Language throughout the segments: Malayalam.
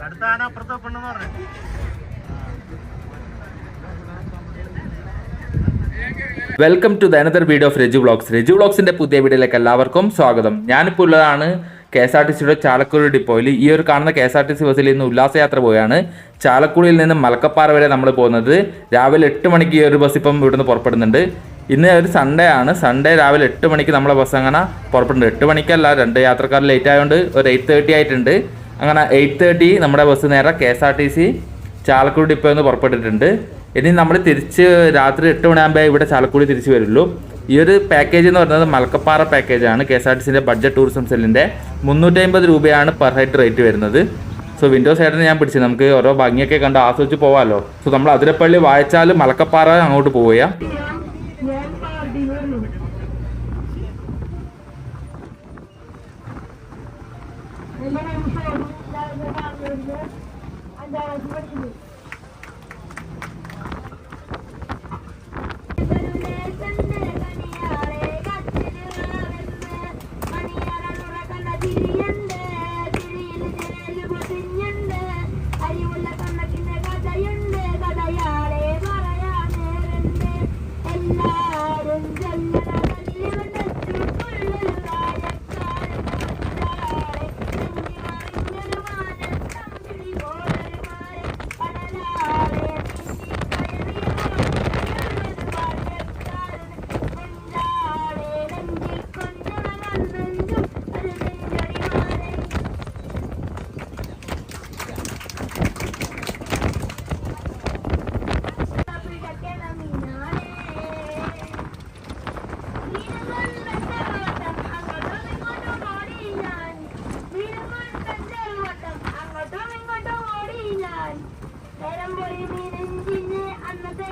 അടുത്താണ് അപ്പുറത്ത് വെക്കണമെന്ന് പറഞ്ഞു. Welcome to the another video of Raju vlogs. Raju വ്ളോഗ്സിൻ്റെ പുതിയ വീഡിയോയിലേക്ക് എല്ലാവർക്കും സ്വാഗതം. ഞാനിപ്പോൾ ഉള്ളതാണ് KSRTCയുടെ ചാലക്കുടി ഡിപ്പോയിൽ. ഈ ഒരു കാണുന്ന KSRTC ബസ്സിൽ ഇന്ന് ഉല്ലാസയാത്ര പോയാണ്. ചാലക്കുടിയിൽ നിന്ന് മലക്കപ്പാറ വരെ നമ്മൾ പോകുന്നത്. രാവിലെ 8 മണിക്ക് ഈ ഒരു ബസ് ഇപ്പം ഇവിടുന്ന് പുറപ്പെടുന്നുണ്ട്. ഇന്ന് ഒരു സൺഡേ ആണ്. സൺഡേ രാവിലെ 8 മണിക്ക് നമ്മളെ ബസ് അങ്ങനെ പുറപ്പെടുന്നുണ്ട്. 8 മണിക്കല്ല, 2 യാത്രക്കാർ ലേറ്റ് ആയതുകൊണ്ട് ഒരു 8:30 ആയിട്ടുണ്ട്. അങ്ങനെ 8:30 നമ്മുടെ ബസ് നേരെ KSRTC ചാലക്കുടി ഡിപ്പോയിൽ നിന്ന് പുറപ്പെട്ടിട്ടുണ്ട്. ഇനി നമ്മൾ തിരിച്ച് രാത്രി 8 മണിയാകുമ്പോൾ ഇവിടെ ചാലക്കുടി തിരിച്ച് വരുള്ളൂ. ഈ ഒരു പാക്കേജ് എന്ന് പറയുന്നത് മലക്കപ്പാറ പാക്കേജാണ്. KSRTCൻ്റെ ബഡ്ജറ്റ് ടൂറിസം സെല്ലിൻ്റെ 350 രൂപയാണ് പെർ ഹെഡ് റേറ്റ് വരുന്നത്. സോ വിൻഡോ സൈഡിൽ ഞാൻ പിടിച്ച് നമുക്ക് ഓരോ ഭംഗിയൊക്കെ കണ്ട് ആസ്വദിച്ച് പോകാമല്ലോ. സോ നമ്മൾ അതിരപ്പള്ളി വായച്ചാൽ മലക്കപ്പാറ അങ്ങോട്ട് പോവുക.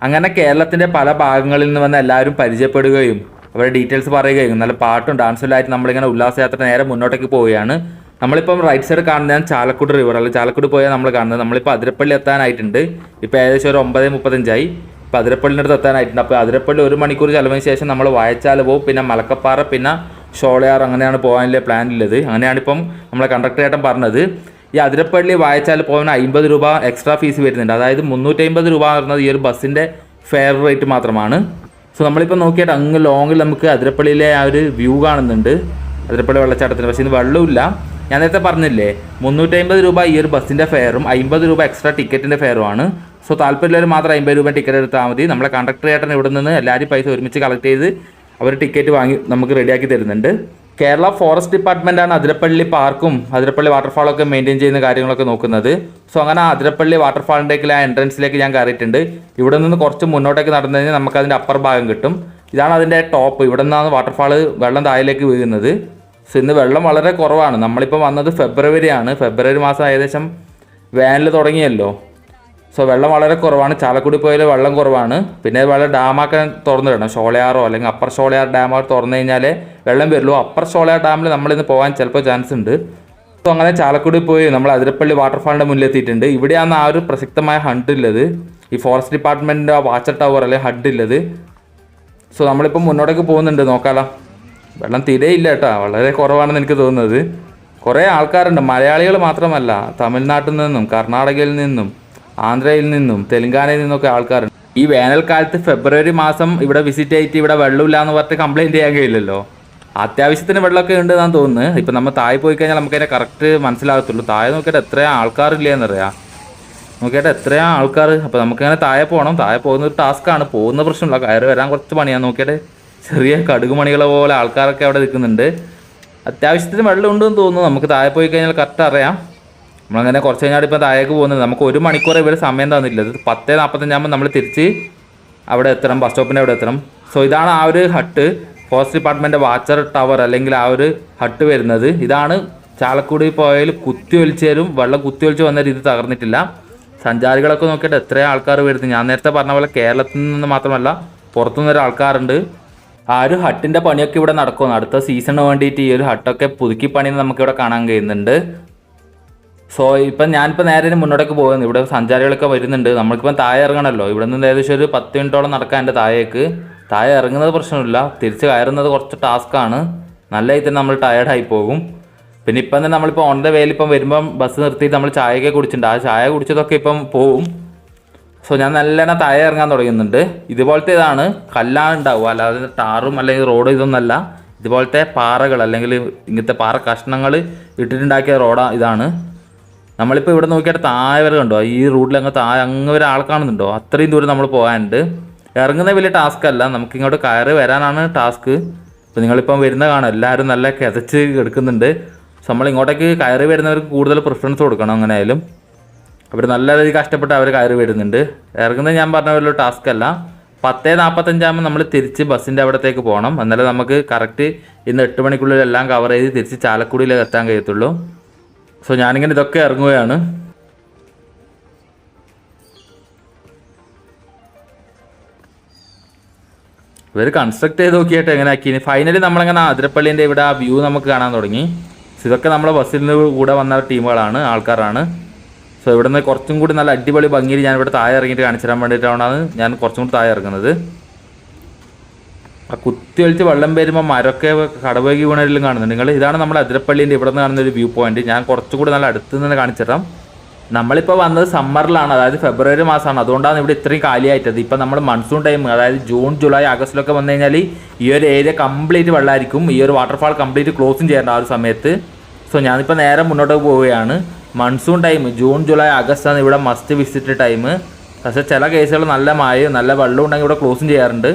അങ്ങനെ കേരളത്തിൻ്റെ പല ഭാഗങ്ങളിൽ നിന്ന് വന്ന് എല്ലാവരും പരിചയപ്പെടുകയും അവരുടെ ഡീറ്റെയിൽസ് പറയുകയും നല്ല പാട്ടും ഡാൻസുമായിട്ട് നമ്മളിങ്ങനെ ഉല്ലാസയാത്ര നേരെ മുന്നോട്ടേക്ക് പോവുകയാണ്. നമ്മളിപ്പം റൈറ്റ് സൈഡ് കാണുന്നതാണ് ചാലക്കുടി റിവർ. അല്ലെങ്കിൽ ചാലക്കുടി പോയാൽ നമ്മൾ കാണുന്നത്. നമ്മളിപ്പോൾ അതിരപ്പള്ളി എത്താനായിട്ടുണ്ട്. ഇപ്പോൾ ഏകദേശം ഒരു 9:35 ഇപ്പോൾ അതിരപ്പള്ളിൻ്റെ അടുത്ത് എത്താനായിട്ടുണ്ട്. അപ്പോൾ അതിരപ്പള്ളി 1 മണിക്കൂർ ചിലവിന് ശേഷം നമ്മൾ വായച്ചാൽ പോകും. പിന്നെ മലക്കപ്പാറ, പിന്നെ ഷോളയാർ, അങ്ങനെയാണ് പോകാനുള്ള പ്ലാനുള്ളത്. അങ്ങനെയാണിപ്പം നമ്മളെ കണ്ടക്ടർ ചേട്ടൻ പറഞ്ഞത്. ഈ അതിരപ്പള്ളി വായച്ചാൽ പോകാൻ 50 രൂപ എക്സ്ട്രാ ഫീസ് വരുന്നുണ്ട്. അതായത് 350 രൂപ പറയുന്നത് ഈ ഒരു ബസ്സിൻ്റെ ഫെയർ റേറ്റ് മാത്രമാണ്. സോ നമ്മളിപ്പോൾ നോക്കിയിട്ട് അങ്ങ് ലോങ്ങിൽ നമുക്ക് അതിരപ്പള്ളിയിലെ ആ ഒരു വ്യൂ കാണുന്നുണ്ട്, അതിരപ്പള്ളി വെള്ളച്ചാട്ടത്തിന്. പക്ഷേ ഇന്ന് വെള്ളമില്ല. ഞാൻ നേരത്തെ പറഞ്ഞില്ലേ 350 രൂപ ഈ ഒരു ബസ്സിൻ്റെ ഫെയറും 50 രൂപ എക്സ്ട്രാ ടിക്കറ്റിൻ്റെ ഫെയറുമാണ്. സോ താല്പര്യമുള്ളവർ മാത്രം 50 രൂപ ടിക്കറ്റ് എടുത്താൽ മതി. നമ്മളെ കണ്ടക്ടർ ചേട്ടൻ ഇവിടെ നിന്ന് എല്ലാവരും പൈസ ഒരുമിച്ച് കളക്ട് ചെയ്ത് അവർ ടിക്കറ്റ് വാങ്ങി നമുക്ക് റെഡിയാക്കി തരുന്നുണ്ട്. കേരള ഫോറസ്റ്റ് ഡിപ്പാർട്ട്മെൻറ്റാണ് അതിരപ്പള്ളി പാർക്കും അതിരപ്പള്ളി വാട്ടർഫാളൊക്കെ മെയിൻറ്റെയിൻ ചെയ്യുന്ന കാര്യങ്ങളൊക്കെ നോക്കുന്നത്. സോ അങ്ങനെ അതിരപ്പള്ളി വാട്ടർഫാളിൻ്റെയൊക്കെ ആ എൻട്രൻസിലേക്ക് ഞാൻ കയറിയിട്ടുണ്ട്. ഇവിടെ നിന്ന് കുറച്ച് മുന്നോട്ടേക്ക് നടന്നു കഴിഞ്ഞാൽ നമുക്കതിൻ്റെ അപ്പർ ഭാഗം കിട്ടും. ഇതാണ് അതിൻ്റെ ടോപ്പ്. ഇവിടെ നിന്നാണ് വാട്ടർഫാൾ വെള്ളം താഴേക്ക് വീഴുന്നത്. സോ ഇന്ന് വെള്ളം വളരെ കുറവാണ്. നമ്മളിപ്പോൾ വന്നത് ഫെബ്രുവരി ആണ്. ഫെബ്രുവരി മാസം ഏകദേശം വേനൽ തുടങ്ങിയല്ലോ. സോ വെള്ളം വളരെ കുറവാണ്. ചാലക്കുടി പോയാൽ വെള്ളം കുറവാണ്. പിന്നെ വെള്ളം ഡാമൊക്കെ തുറന്നു വിടണം. ഷോളയാറോ അല്ലെങ്കിൽ അപ്പർ ഷോളയാർ ഡാമോ തുറന്നു കഴിഞ്ഞാൽ വെള്ളം വരുള്ളൂ. അപ്പർ ഷോളയാർ ഡാമിൽ നമ്മളിന്ന് പോകാൻ ചിലപ്പോൾ ചാൻസ് ഉണ്ട്. സോ അങ്ങനെ ചാലക്കുടി പോയി നമ്മൾ അതിരപ്പള്ളി വാട്ടർഫാളിൻ്റെ മുന്നിലെത്തിയിട്ടുണ്ട്. ഇവിടെയാണ് ആ ഒരു പ്രസക്തമായ ഹഡ് ഉള്ളത്. ഈ ഫോറസ്റ്റ് ഡിപ്പാർട്ട്മെൻറ്റിൻ്റെ വാച്ചർ ടവർ അല്ലെങ്കിൽ ഹഡ് ഉള്ളത്. സോ നമ്മളിപ്പോൾ മുന്നോട്ടേക്ക് പോകുന്നുണ്ട്. നോക്കാലോ. വെള്ളം തീരെയില്ല കേട്ടോ, വളരെ കുറവാണെന്ന് എനിക്ക് തോന്നുന്നത്. കുറേ ആൾക്കാരുണ്ട്. മലയാളികൾ മാത്രമല്ല, തമിഴ്നാട്ടിൽ നിന്നും കർണാടകയിൽ നിന്നും ആന്ധ്രയിൽ നിന്നും തെലങ്കാനയിൽ നിന്നൊക്കെ ആൾക്കാരുണ്ട്. ഈ വേനൽക്കാലത്ത് ഫെബ്രുവരി മാസം ഇവിടെ വിസിറ്റ് ചെയ്തിട്ട് ഇവിടെ വെള്ളമില്ല എന്ന് പറഞ്ഞിട്ട് കംപ്ലയിൻറ്റ് ചെയ്യാൻ കഴിയില്ലല്ലോ. അത്യാവശ്യത്തിന് വെള്ളമൊക്കെ ഉണ്ട് എന്നാണ് തോന്നുന്നത്. ഇപ്പം നമ്മൾ താഴെ പോയി കഴിഞ്ഞാൽ നമുക്കതിനെ കറക്റ്റ് മനസ്സിലാകത്തുള്ളൂ. താഴെ നോക്കിയിട്ട് എത്രയും ആൾക്കാരില്ല എന്നറിയാം. നോക്കിയിട്ട് എത്രയും ആൾക്കാർ. അപ്പോൾ നമുക്കങ്ങനെ താഴെ പോകണം. താഴെ പോകുന്ന ഒരു ടാസ്ക്കാണ്. പോകുന്ന പ്രശ്നമില്ല, കയറി വരാൻ കുറച്ച് പണിയാണ്. നോക്കിയിട്ട് ചെറിയ കടുകുമണികളെ പോലെ ആൾക്കാരൊക്കെ അവിടെ നിൽക്കുന്നുണ്ട്. അത്യാവശ്യത്തിന് വെള്ളം ഉണ്ടെന്ന് തോന്നുന്നു. നമുക്ക് താഴെ പോയി കഴിഞ്ഞാൽ കറക്റ്റ് അറിയാം. നമ്മളങ്ങനെ കുറച്ച് കഴിഞ്ഞാൽ ഇപ്പം താഴേക്ക് പോകുന്നത്. നമുക്ക് 1 മണിക്കൂർ ഇവർ സമയം തന്നിട്ടില്ല. 10:45 ആകുമ്പോൾ നമ്മൾ തിരിച്ച് അവിടെ എത്തണം, ബസ് സ്റ്റോപ്പിൻ്റെ അവിടെ എത്തണം. സോ ഇതാണ് ആ ഒരു hut, forest department watcher tower അല്ലെങ്കിൽ ആ ഒരു ഹട്ട് വരുന്നത്. ഇതാണ് ചാലക്കുടി പോയാൽ കുത്തിയൊലിച്ചേരും. വെള്ളം കുത്തിയൊലിച്ച് വന്ന രീതി തകർന്നിട്ടില്ല. സഞ്ചാരികളൊക്കെ നോക്കിയിട്ട് എത്രയും ആൾക്കാർ വരുന്നത്. ഞാൻ നേരത്തെ പറഞ്ഞ പോലെ കേരളത്തിൽ നിന്ന് മാത്രമല്ല പുറത്തുനിന്ന് ഒരു ആൾക്കാരുണ്ട്. ആ ഒരു ഹട്ടിൻ്റെ പണിയൊക്കെ ഇവിടെ നടക്കുന്നു. അടുത്ത സീസണിന് വേണ്ടിയിട്ട് ഈ ഒരു ഹട്ടൊക്കെ പുതുക്കി പണി നമുക്കിവിടെ കാണാൻ കഴിയുന്നുണ്ട്. സോ ഇപ്പം ഞാനിപ്പോൾ നേരെ മുന്നോട്ടേക്ക് പോകുന്നു. ഇവിടെ സഞ്ചാരികളൊക്കെ വരുന്നുണ്ട്. നമ്മൾക്കിപ്പം താഴെ ഇറങ്ങണമല്ലോ. ഇവിടെ നിന്ന് ഏകദേശം ഒരു 10 മിനിറ്റോളം നടക്കാൻ എൻ്റെ താഴെ ഇറങ്ങുന്നത് പ്രശ്നമില്ല, തിരിച്ച് കയറുന്നത് കുറച്ച് ടാസ്ക്കാണ്. നല്ല രീതിയിൽ നമ്മൾ ടയേർഡായി പോകും. പിന്നെ ഇപ്പം തന്നെ നമ്മളിപ്പോൾ ഓൺ ദ വേയിൽ ഇപ്പം വരുമ്പം ബസ് നിർത്തിയിട്ട് നമ്മൾ ചായയൊക്കെ കുടിച്ചിട്ടുണ്ട്. ആ ചായ കുടിച്ചതൊക്കെ ഇപ്പം പോവും. സോ ഞാൻ നല്ലോണം താഴെ ഇറങ്ങാൻ തുടങ്ങുന്നുണ്ട്. ഇതുപോലത്തെ ഇതാണ് കല്ലാണ് ഉണ്ടാവുക, അല്ലാതെ ടാറും അല്ലെങ്കിൽ റോഡ് ഇതൊന്നല്ല. ഇതുപോലത്തെ പാറകൾ അല്ലെങ്കിൽ ഇങ്ങനത്തെ പാറ കഷ്ണങ്ങൾ ഇട്ടിട്ടുണ്ടാക്കിയ ഇതാണ്. നമ്മളിപ്പോൾ ഇവിടെ നോക്കിയിട്ട് താഴെ വരെ കണ്ടോ, ഈ റൂട്ടിൽ അങ്ങ് വരെ ആൾ കാണുന്നുണ്ടോ? അത്രയും ദൂരം നമ്മൾ പോകാനുണ്ട്. ഇറങ്ങുന്ന വലിയ ടാസ്ക് അല്ല, നമുക്കിങ്ങോട്ട് കയറി വരാനാണ് ടാസ്ക്. ഇപ്പോൾ നിങ്ങളിപ്പം വരുന്ന കാണാം, എല്ലാവരും നല്ല കിതച്ച് എടുക്കുന്നുണ്ട്. സോ നമ്മൾ ഇങ്ങോട്ടേക്ക് കയറി വരുന്നവർക്ക് കൂടുതൽ പ്രിഫറൻസ് കൊടുക്കണം. അങ്ങനെ ആയാലും അവർ നല്ല രീതിയിൽ കഷ്ടപ്പെട്ട് അവർ കയറി വരുന്നുണ്ട്. ഇറങ്ങുന്നത് ഞാൻ പറഞ്ഞ പോലെ ടാസ്ക് അല്ല. 10:45 നമ്മൾ തിരിച്ച് ബസ്സിൻ്റെ അവിടത്തേക്ക് പോകണം. എന്നാലും നമുക്ക് കറക്റ്റ് ഇന്ന് 8 മണിക്കുള്ളിൽ എല്ലാം കവർ ചെയ്ത് തിരിച്ച് ചാലക്കുടിയിൽ എത്താൻ കഴിയത്തുള്ളൂ. സോ ഞാനിങ്ങനെ ഇതൊക്കെ ഇറങ്ങുകയാണ്. ഇവർ കൺസ്ട്രക്ട് ചെയ്ത് നോക്കിയിട്ട് എങ്ങനെ ആക്കി. ഫൈനലി നമ്മളങ്ങനെ അതിരപ്പള്ളീൻ്റെ ഇവിടെ ആ വ്യൂ നമുക്ക് കാണാൻ തുടങ്ങി. ഇതൊക്കെ നമ്മളെ ബസ്സിൽ നിന്ന് കൂടെ വന്ന ടീമുകളാണ്, ആൾക്കാരാണ്. സോ ഇവിടെ നിന്ന് കുറച്ചും കൂടി നല്ല അടിപൊളി ഭംഗിയിൽ ഞാൻ ഇവിടെ താഴെ ഇറങ്ങിയിട്ട് കാണിച്ചു തരാൻ വേണ്ടിയിട്ടാണ് ഞാൻ കുറച്ചും കൂടി താഴെ ഇറങ്ങുന്നത്. ആ കുത്തി ഒലിച്ച് വെള്ളം വരുമ്പോൾ മരമൊക്കെ കടവകി വീണതിലും കാണുന്നുണ്ട് നിങ്ങൾ. ഇതാണ് നമ്മുടെ അതിരപ്പള്ളീൻ്റെ ഇവിടെ നിന്ന് കാണുന്ന ഒരു വ്യൂ പോയിന്റ്. ഞാൻ കുറച്ചുകൂടി നല്ല അടുത്ത് നിന്ന് കാണിച്ചു തരാം. നമ്മളിപ്പോൾ വന്നത് സമ്മറിലാണ്, അതായത് ഫെബ്രുവരി മാസമാണ്. അതുകൊണ്ടാണ് ഇവിടെ ഇത്രയും കാലിയായിട്ടത്. ഇപ്പം നമ്മൾ മൺസൂൺ ടൈം, അതായത് ജൂൺ ജൂലൈ ആഗസ്റ്റിലൊക്കെ വന്നു കഴിഞ്ഞാൽ ഈ ഒരു ഏരിയ കംപ്ലീറ്റ് വെള്ളമായിരിക്കും. ഈ ഒരു വാട്ടർഫാൾ കംപ്ലീറ്റ് ക്ലോസും ചെയ്യേണ്ട ആ ഒരു സമയത്ത്. സോ ഞാനിപ്പോൾ നേരെ മുന്നോട്ട് പോവുകയാണ്. മൺസൂൺ ടൈം ജൂൺ ജൂലൈ ആഗസ്റ്റാണ് ഇവിടെ മസ്റ്റ് വിസിറ്റ് ടൈം. പക്ഷേ ചില കേസുകൾ നല്ല മഴയും നല്ല വെള്ളം ഉണ്ടെങ്കിൽ ഇവിടെ ക്ലോസും ചെയ്യാറുണ്ട്.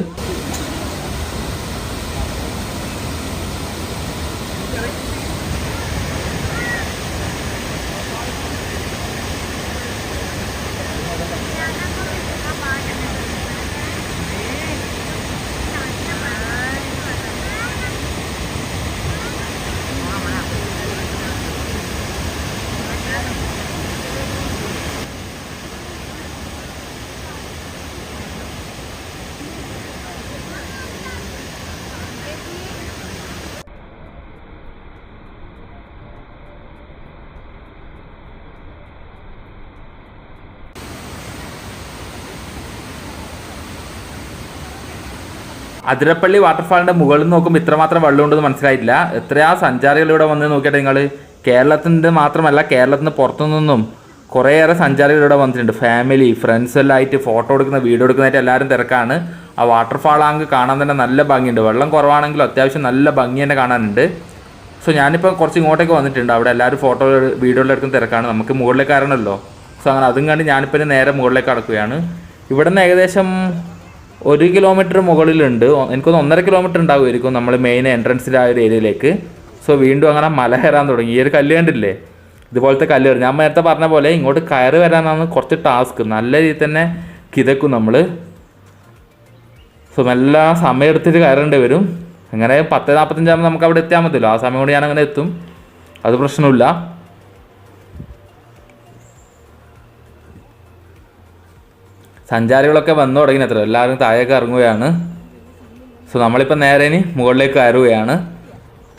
അതിരപ്പള്ളി വാട്ടർഫാളിൻ്റെ മുകളിൽ നോക്കുമ്പോൾ ഇത്രമാത്രം വെള്ളമുണ്ടെന്ന് മനസ്സിലായിട്ടില്ല. എത്രയാ സഞ്ചാരികളിവിടെ വന്ന് നോക്കിയിട്ട് നിങ്ങൾ. കേരളത്തിൻ്റെ മാത്രമല്ല, കേരളത്തിൽ നിന്ന് പുറത്തുനിന്നും കുറേയേറെ സഞ്ചാരികളിവിടെ വന്നിട്ടുണ്ട്. ഫാമിലി ഫ്രണ്ട്സ് എല്ലാം ആയിട്ട് ഫോട്ടോ എടുക്കുന്ന വീഡിയോ എടുക്കുന്നതായിട്ട് എല്ലാവരും തിരക്കാണ്. ആ വാട്ടർഫാൾ ആങ്ക് കാണാൻ തന്നെ നല്ല ഭംഗിയുണ്ട്. വെള്ളം കുറവാണെങ്കിലും അത്യാവശ്യം നല്ല ഭംഗി തന്നെ കാണാനുണ്ട്. സോ ഞാനിപ്പോൾ കുറച്ച് ഇങ്ങോട്ടേക്ക് വന്നിട്ടുണ്ട്. അവിടെ എല്ലാവരും ഫോട്ടോ വീഡിയോ എടുക്കുന്ന തിരക്കാണ്. നമുക്ക് മുകളിലേക്ക് കയറണമല്ലോ. സോ അങ്ങനെ അതും കണ്ട് ഞാനിപ്പോൾ നേരെ മുകളിലേക്ക് കടക്കുകയാണ്. ഇവിടെ നിന്ന് ഏകദേശം 1 കിലോമീറ്റർ മുകളിലുണ്ട്. എനിക്കൊന്ന് 1.5 കിലോമീറ്റർ ഉണ്ടാകുമായിരിക്കും നമ്മൾ മെയിൻ എൻട്രൻസിൻ്റെ ആ ഒരു ഏരിയയിലേക്ക്. സോ വീണ്ടും അങ്ങനെ മല കയറാൻ തുടങ്ങി. ഈ ഒരു കല്ല് കണ്ടില്ലേ, ഇതുപോലത്തെ കല്ല് കയറി. ഞാൻ നേരത്തെ പറഞ്ഞ പോലെ ഇങ്ങോട്ട് കയറി വരാനാണ് കുറച്ച് ടാസ്ക്. നല്ല രീതിയിൽ തന്നെ കിതക്കും നമ്മൾ. സോ നല്ല സമയം എടുത്തിട്ട് കയറേണ്ടി വരും. അങ്ങനെ 10:45 നമുക്ക് അവിടെ എത്തിയാൽ മതിയല്ലോ. ആ സമയം കൊണ്ട് ഞാനങ്ങനെ എത്തും, അത് പ്രശ്നമില്ല. സഞ്ചാരികളൊക്കെ വന്നു തുടങ്ങി അത്ര, എല്ലാവരും താഴേക്ക് ഇറങ്ങുകയാണ്. സോ നമ്മളിപ്പോൾ നേരെ ഇനി മുകളിലേക്ക് കയറുകയാണ്.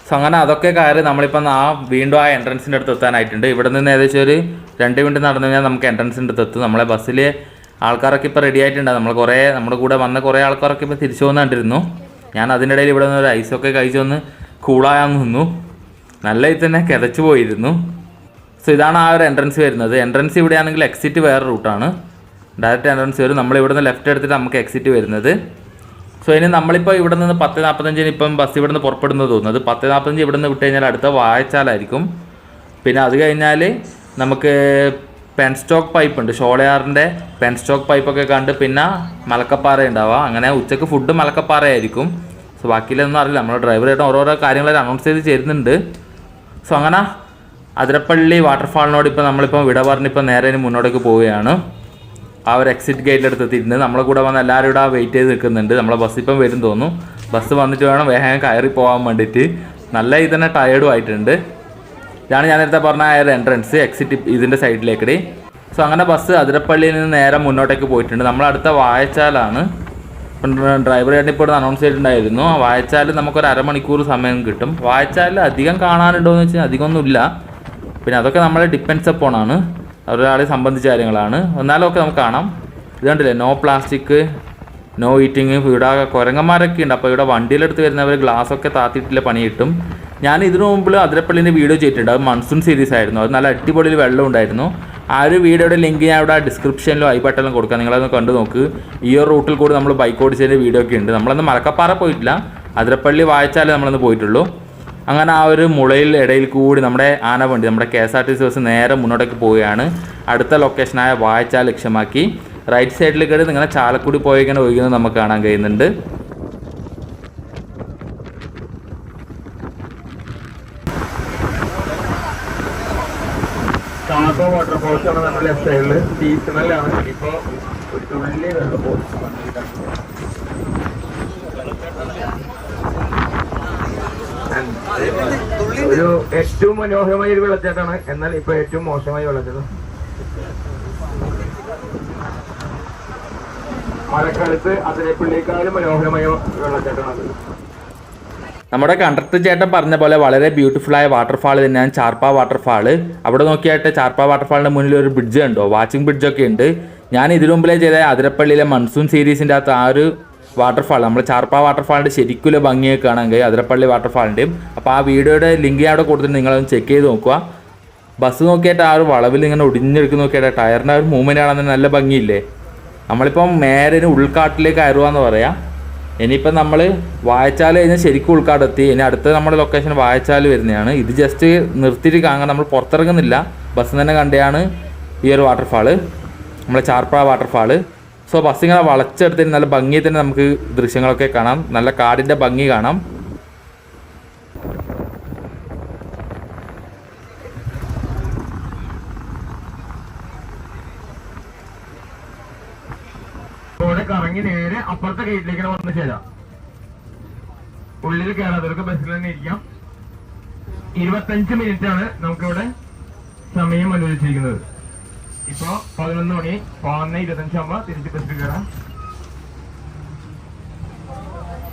സോ അങ്ങനെ അതൊക്കെ കയറി നമ്മളിപ്പം വീണ്ടും ആ എൻട്രൻസിൻ്റെ അടുത്ത് എത്താനായിട്ടുണ്ട്. ഇവിടെ നിന്ന് ഏകദേശം ഒരു 2 മിനിറ്റ് നടന്നു കഴിഞ്ഞാൽ നമുക്ക് എൻട്രൻസിൻ്റെ അടുത്ത് എത്തും. നമ്മളെ ബസ്സിൽ ആൾക്കാരൊക്കെ ഇപ്പോൾ റെഡി ആയിട്ടുണ്ട്. നമ്മുടെ കൂടെ വന്ന കുറേ ആൾക്കാരൊക്കെ ഇപ്പോൾ തിരിച്ചു വന്നു കണ്ടിരുന്നു. ഞാൻ അതിൻ്റെ ഇടയിൽ ഇവിടെ നിന്ന് ഒരു ഐസൊക്കെ കഴിച്ചൊന്ന് കൂളായാൻ നിന്നു. നല്ല ഇത് തന്നെ കിതച്ചു പോയിരുന്നു. സോ ഇതാണ് ആ ഒരു എൻട്രൻസ് വരുന്നത്. എൻട്രൻസ് ഇവിടെയാണെങ്കിൽ എക്സിറ്റ് വേറെ റൂട്ടാണ്, ഡയറക്റ്റ് എൻട്രൻസ് വരും. നമ്മളിവിടെ നിന്ന് ലെഫ്റ്റ് എടുത്തിട്ട് നമുക്ക് എക്സിറ്റ് വരുന്നത്. സോ ഇനി നമ്മളിപ്പോൾ ഇവിടെ നിന്ന് 10:45 ഇപ്പം ബസ് ഇവിടെ നിന്ന് പുറപ്പെടുന്നത് തോന്നുന്നത്. 10:45 ഇവിടെ നിന്ന് വിട്ട് കഴിഞ്ഞാൽ അടുത്ത വാഴച്ചാലായിരിക്കും. പിന്നെ അത് കഴിഞ്ഞാൽ നമുക്ക് പെൻസ്റ്റോക്ക് പൈപ്പ് ഉണ്ട്, ഷോളയാറിൻ്റെ പെൻസ്റ്റോക്ക് പൈപ്പൊക്കെ കണ്ട് പിന്നെ മലക്കപ്പാറ ഉണ്ടാവുക. അങ്ങനെ ഉച്ചക്ക് ഫുഡ് മലക്കപ്പാറയായിരിക്കും. സോ ബാക്കിയിലൊന്നും അറിയില്ല, നമ്മൾ ഡ്രൈവറായിട്ട് ഓരോരോ കാര്യങ്ങൾ അനൗൺസ് ചെയ്ത് ചേരുന്നുണ്ട്. സോ അങ്ങനെ അതിരപ്പള്ളി വാട്ടർഫാളിനോട് ഇപ്പോൾ നമ്മളിപ്പോൾ വിട പറഞ്ഞിപ്പോൾ നേരെ മുന്നോട്ടേക്ക് പോവുകയാണ്. ആ ഒരു എക്സിറ്റ് ഗേറ്റിലെടുത്ത് എത്തിയിട്ടുണ്ട്. നമ്മളെ കൂടെ വന്ന് എല്ലാവരും ഇവിടെ വെയിറ്റ് ചെയ്ത് നിൽക്കുന്നുണ്ട്. നമ്മളെ ബസ് ഇപ്പം വരും തോന്നുന്നു. ബസ് വന്നിട്ട് വേണം വേഗം കയറി പോകാൻ വേണ്ടിയിട്ട്. നല്ല ഇത് തന്നെ ടയേർഡും ആയിട്ടുണ്ട്. ഇതാണ് ഞാൻ നേരത്തെ പറഞ്ഞ ആ ഒരു എൻട്രൻസ്, എക്സിറ്റ് ഇതിൻ്റെ സൈഡിലേക്ക്. സോ അങ്ങനെ ബസ് അതിരപ്പള്ളിയിൽ നിന്ന് നേരെ മുന്നോട്ടേക്ക് പോയിട്ടുണ്ട്. നമ്മളടുത്ത വായച്ചാലാണ്. ഇപ്പം ഡ്രൈവർ ചേട്ടൻ ഇപ്പോൾ അനൗൺസ് ചെയ്തിട്ടുണ്ടായിരുന്നു. വായച്ചാൽ നമുക്കൊരു അരമണിക്കൂർ സമയം കിട്ടും. വായച്ചാൽ അധികം കാണാനുണ്ടോ എന്ന് വെച്ചാൽ അധികമൊന്നുമില്ല. പിന്നെ അതൊക്കെ നമ്മളെ ഡിപ്പെൻഡ്സ് അപ്പോണാണ്, ഒരാളെ സംബന്ധിച്ച കാര്യങ്ങളാണ്. എന്നാലും ഒക്കെ നമുക്ക് കാണാം. ഇത് കണ്ടില്ലേ, നോ പ്ലാസ്റ്റിക്, നോ ഈറ്റിങ്. ഇവിടെ കുരങ്ങന്മാരൊക്കെ ഉണ്ട്. അപ്പോൾ ഇവിടെ വണ്ടിയിലെടുത്ത് വരുന്നവർ ഗ്ലാസ്സൊക്കെ താത്തിയിട്ടില്ല പണി കിട്ടും. ഞാൻ ഇതിനു മുമ്പ് അതിരപ്പള്ളിൻ്റെ വീഡിയോ ചെയ്തിട്ടുണ്ട്. അത് മൺസൂൺ സീരീസ് ആയിരുന്നു. അത് നല്ല അടിപൊളിയിൽ വെള്ളം ഉണ്ടായിരുന്നു. ആ ഒരു വീഡിയോയുടെ ലിങ്ക് ഞാൻ ഇവിടെ ഡിസ്ക്രിപ്ഷനിലോ ഐ ബട്ടണിലും കൊടുക്കാം. നിങ്ങളതൊന്ന് കണ്ടു നോക്ക്. ഈ ഒരു റൂട്ടിൽ കൂടി നമ്മൾ ബൈക്ക് ഓടിച്ചതിൻ്റെ വീഡിയോ ഒക്കെ ഉണ്ട്. നമ്മളന്ന് മലക്കപ്പാറ പോയിട്ടില്ല, അതിരപ്പള്ളി വായച്ചാൽ നമ്മളന്ന് പോയിട്ടുള്ളൂ. അങ്ങനെ ആ ഒരു മുളയിൽ ഇടയിൽ കൂടി നമ്മുടെ ആനവണ്ടി, നമ്മുടെ KSRTC ബസ് നേരെ മുന്നോട്ടേക്ക് പോവുകയാണ്. അടുത്ത ലൊക്കേഷനായ വായച്ചാൽ ലക്ഷ്യമാക്കി റൈറ്റ് സൈഡിലേക്ക് ഇങ്ങനെ ചാലക്കുടി പോയിങ്ങനെ ഒഴുകുന്നത് നമുക്ക് കാണാൻ കഴിയുന്നുണ്ട്. വാട്ടർഫോൾസ് ആണ് നമ്മുടെ ലെഫ്റ്റ് സൈഡിൽ. സീസണലാണ്. ഇപ്പോൾ ഒരു തുള്ളി വെള്ളം ഒരു ഏറ്റവും മനോഹരമായ ഒരു വെള്ളച്ചാട്ടമാണ്. എന്നാൽ ഇപ്പൊ ഏറ്റവും മോശമായ വെള്ളച്ചാട്ടം. മഴക്കാലത്ത് അതിരപ്പള്ളിയേക്കാളും മനോഹരമായ വെള്ളച്ചാട്ടമാണ്. നമ്മുടെ കണ്ടക്ടർ ചേട്ടൻ പറഞ്ഞ പോലെ വളരെ ബ്യൂട്ടിഫുള്ളായ വാട്ടർഫാൾ തന്നെയാണ് ചാർപ്പ വാട്ടർഫാൾ. അവിടെ നോക്കിയായിട്ട് ചാർപ്പ വാട്ടർഫാളിൻ്റെ മുന്നിൽ ഒരു ബ്രിഡ്ജ് ഉണ്ടോ, വാച്ചിങ് ബ്രിഡ്ജൊക്കെ ഉണ്ട്. ഞാൻ ഇതിനു മുമ്പിലേ ചെയ്ത അതിരപ്പള്ളിയിലെ മൺസൂൺ സീരീസിൻ്റെ അകത്ത് ആ ഒരു വാട്ടർഫാൾ, നമ്മൾ ചാർപ്പ വാട്ടർഫാളിൻ്റെ ശരിക്കുള്ള ഭംഗിയൊക്കെ കാണാൻ കഴിയും, അതിരപ്പള്ളി വാട്ടർഫാളിൻ്റെയും. അപ്പോൾ ആ വീഡിയോയുടെ ലിങ്ക് ഞാൻ അവിടെ കൊടുത്തിട്ട് നിങ്ങളൊന്ന് ചെക്ക് ചെയ്ത് നോക്കുക. ബസ് നോക്കിയിട്ട് ആ ഒരു വളവിൽ ഇങ്ങനെ ഒടിഞ്ഞെടുക്കുന്ന നോക്കിയിട്ട് ടയറിൻ്റെ ഒരു മൂവ്മെൻറ്റ് കാണാൻ നല്ല ഭംഗിയില്ലേ. നമ്മളിപ്പം മേരന് ഉൾക്കാട്ടിലേക്ക് കയറുകയെന്ന് പറയാം. ഇനിയിപ്പം നമ്മൾ വായച്ചാൽ കഴിഞ്ഞാൽ ശരിക്കും ഉൾക്കാടെത്തി. ഇനി അടുത്ത നമ്മുടെ ലൊക്കേഷൻ വായച്ചാൽ വരുന്നതാണ്. ഇത് ജസ്റ്റ് നിർത്തിയിട്ട് കാണാൻ നമ്മൾ പുറത്തിറങ്ങുന്നില്ല, ബസ് തന്നെ കണ്ടെയാണ് ഈ ഒരു വാട്ടർഫാള്, നമ്മളെ ചാർപ്പ വാട്ടർഫാള്. സോ ബസ് ഇങ്ങനെ വളച്ചെടുത്തിട്ട് നല്ല ഭംഗിയിൽ തന്നെ നമുക്ക് ദൃശ്യങ്ങളൊക്കെ കാണാം, നല്ല കാടിൻ്റെ ഭംഗി കാണാം. കറങ്ങി നേരെ അപ്പുറത്തെ ഗേറ്റിലേക്ക് വന്ന് ചേരാം. ഉള്ളിൽ കയറാത്തവർക്ക് ബസ്സിൽ തന്നെ ഇരിക്കാം. 25 മിനിറ്റ് ആണ് നമുക്കിവിടെ സമയം അനുവദിച്ചിരിക്കുന്നത്. ഇപ്പൊ 11 മണി 11:25 ആകുമ്പോ തിരിച്ച് ബസ്സിൽ കയറാം.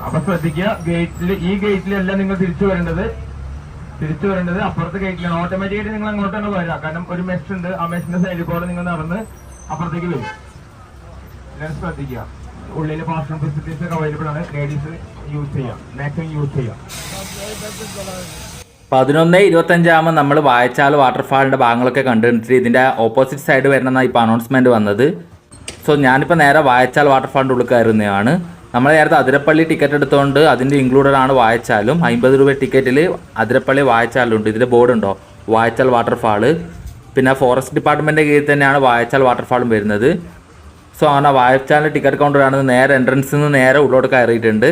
അപ്പൊ ശ്രദ്ധിക്കുക, ഈ ഗേറ്റിലല്ല നിങ്ങൾ തിരിച്ചു വരേണ്ടത് അപ്പുറത്തെ ഗേറ്റിലാണ്. ഓട്ടോമാറ്റിക്കായിട്ട് നിങ്ങൾ അങ്ങോട്ടാണ് വരിക. കാരണം ഒരു മെഷ് ഉണ്ട്, ആ മെഷിന്റെ സൈഡിൽ കൂടെ നിങ്ങൾ നടന്ന് അപ്പുറത്തേക്ക് വരും. ശ്രദ്ധിക്കുക, ഉള്ളിൽ വാഷ്റൂം ഫെസിലിറ്റീസ് ഒക്കെ അവൈലബിൾ ആണ്. ലേഡീസ് യൂസ് ചെയ്യാം, മാക്സിമം യൂസ് ചെയ്യാം. 11:25 ആകുമ്പോൾ നമ്മൾ വായച്ചാൽ വാട്ടർഫാളിൻ്റെ ഭാഗങ്ങളൊക്കെ കണ്ടിട്ട് ഇതിൻ്റെ ഓപ്പോസിറ്റ് സൈഡ് വരണമെന്നാണ് ഇപ്പോൾ അനൗൺസ്മെൻറ്റ് വന്നത്. സോ ഞാനിപ്പോൾ നേരെ വായച്ചാൽ വാട്ടർഫാളിൻ്റെ ഉള്ളിൽ കയറുന്നതാണ്. നമ്മൾ നേരത്തെ അതിരപ്പള്ളി ടിക്കറ്റ് എടുത്തുകൊണ്ട് അതിൻ്റെ ഇൻക്ലൂഡഡ് ആണ് വായച്ചാലും. 50 രൂപ ടിക്കറ്റിൽ അതിരപ്പള്ളി വായച്ചാലുണ്ട്. ഇതിൽ ബോർഡുണ്ടോ, വായച്ചാൽ വാട്ടർഫാള്. പിന്നെ ഫോറസ്റ്റ് ഡിപ്പാർട്ട്മെൻറ്റിൻ്റെ കീഴിൽ തന്നെയാണ് വായച്ചാൽ വാട്ടർഫാളും വരുന്നത്. സോ അങ്ങനെ വായച്ചാലിൻ്റെ ടിക്കറ്റ് കൗണ്ടറാണ്. നേരെ എൻട്രൻസിൽ നിന്ന് നേരെ ഉള്ളോട്ട് കയറിയിട്ടുണ്ട്.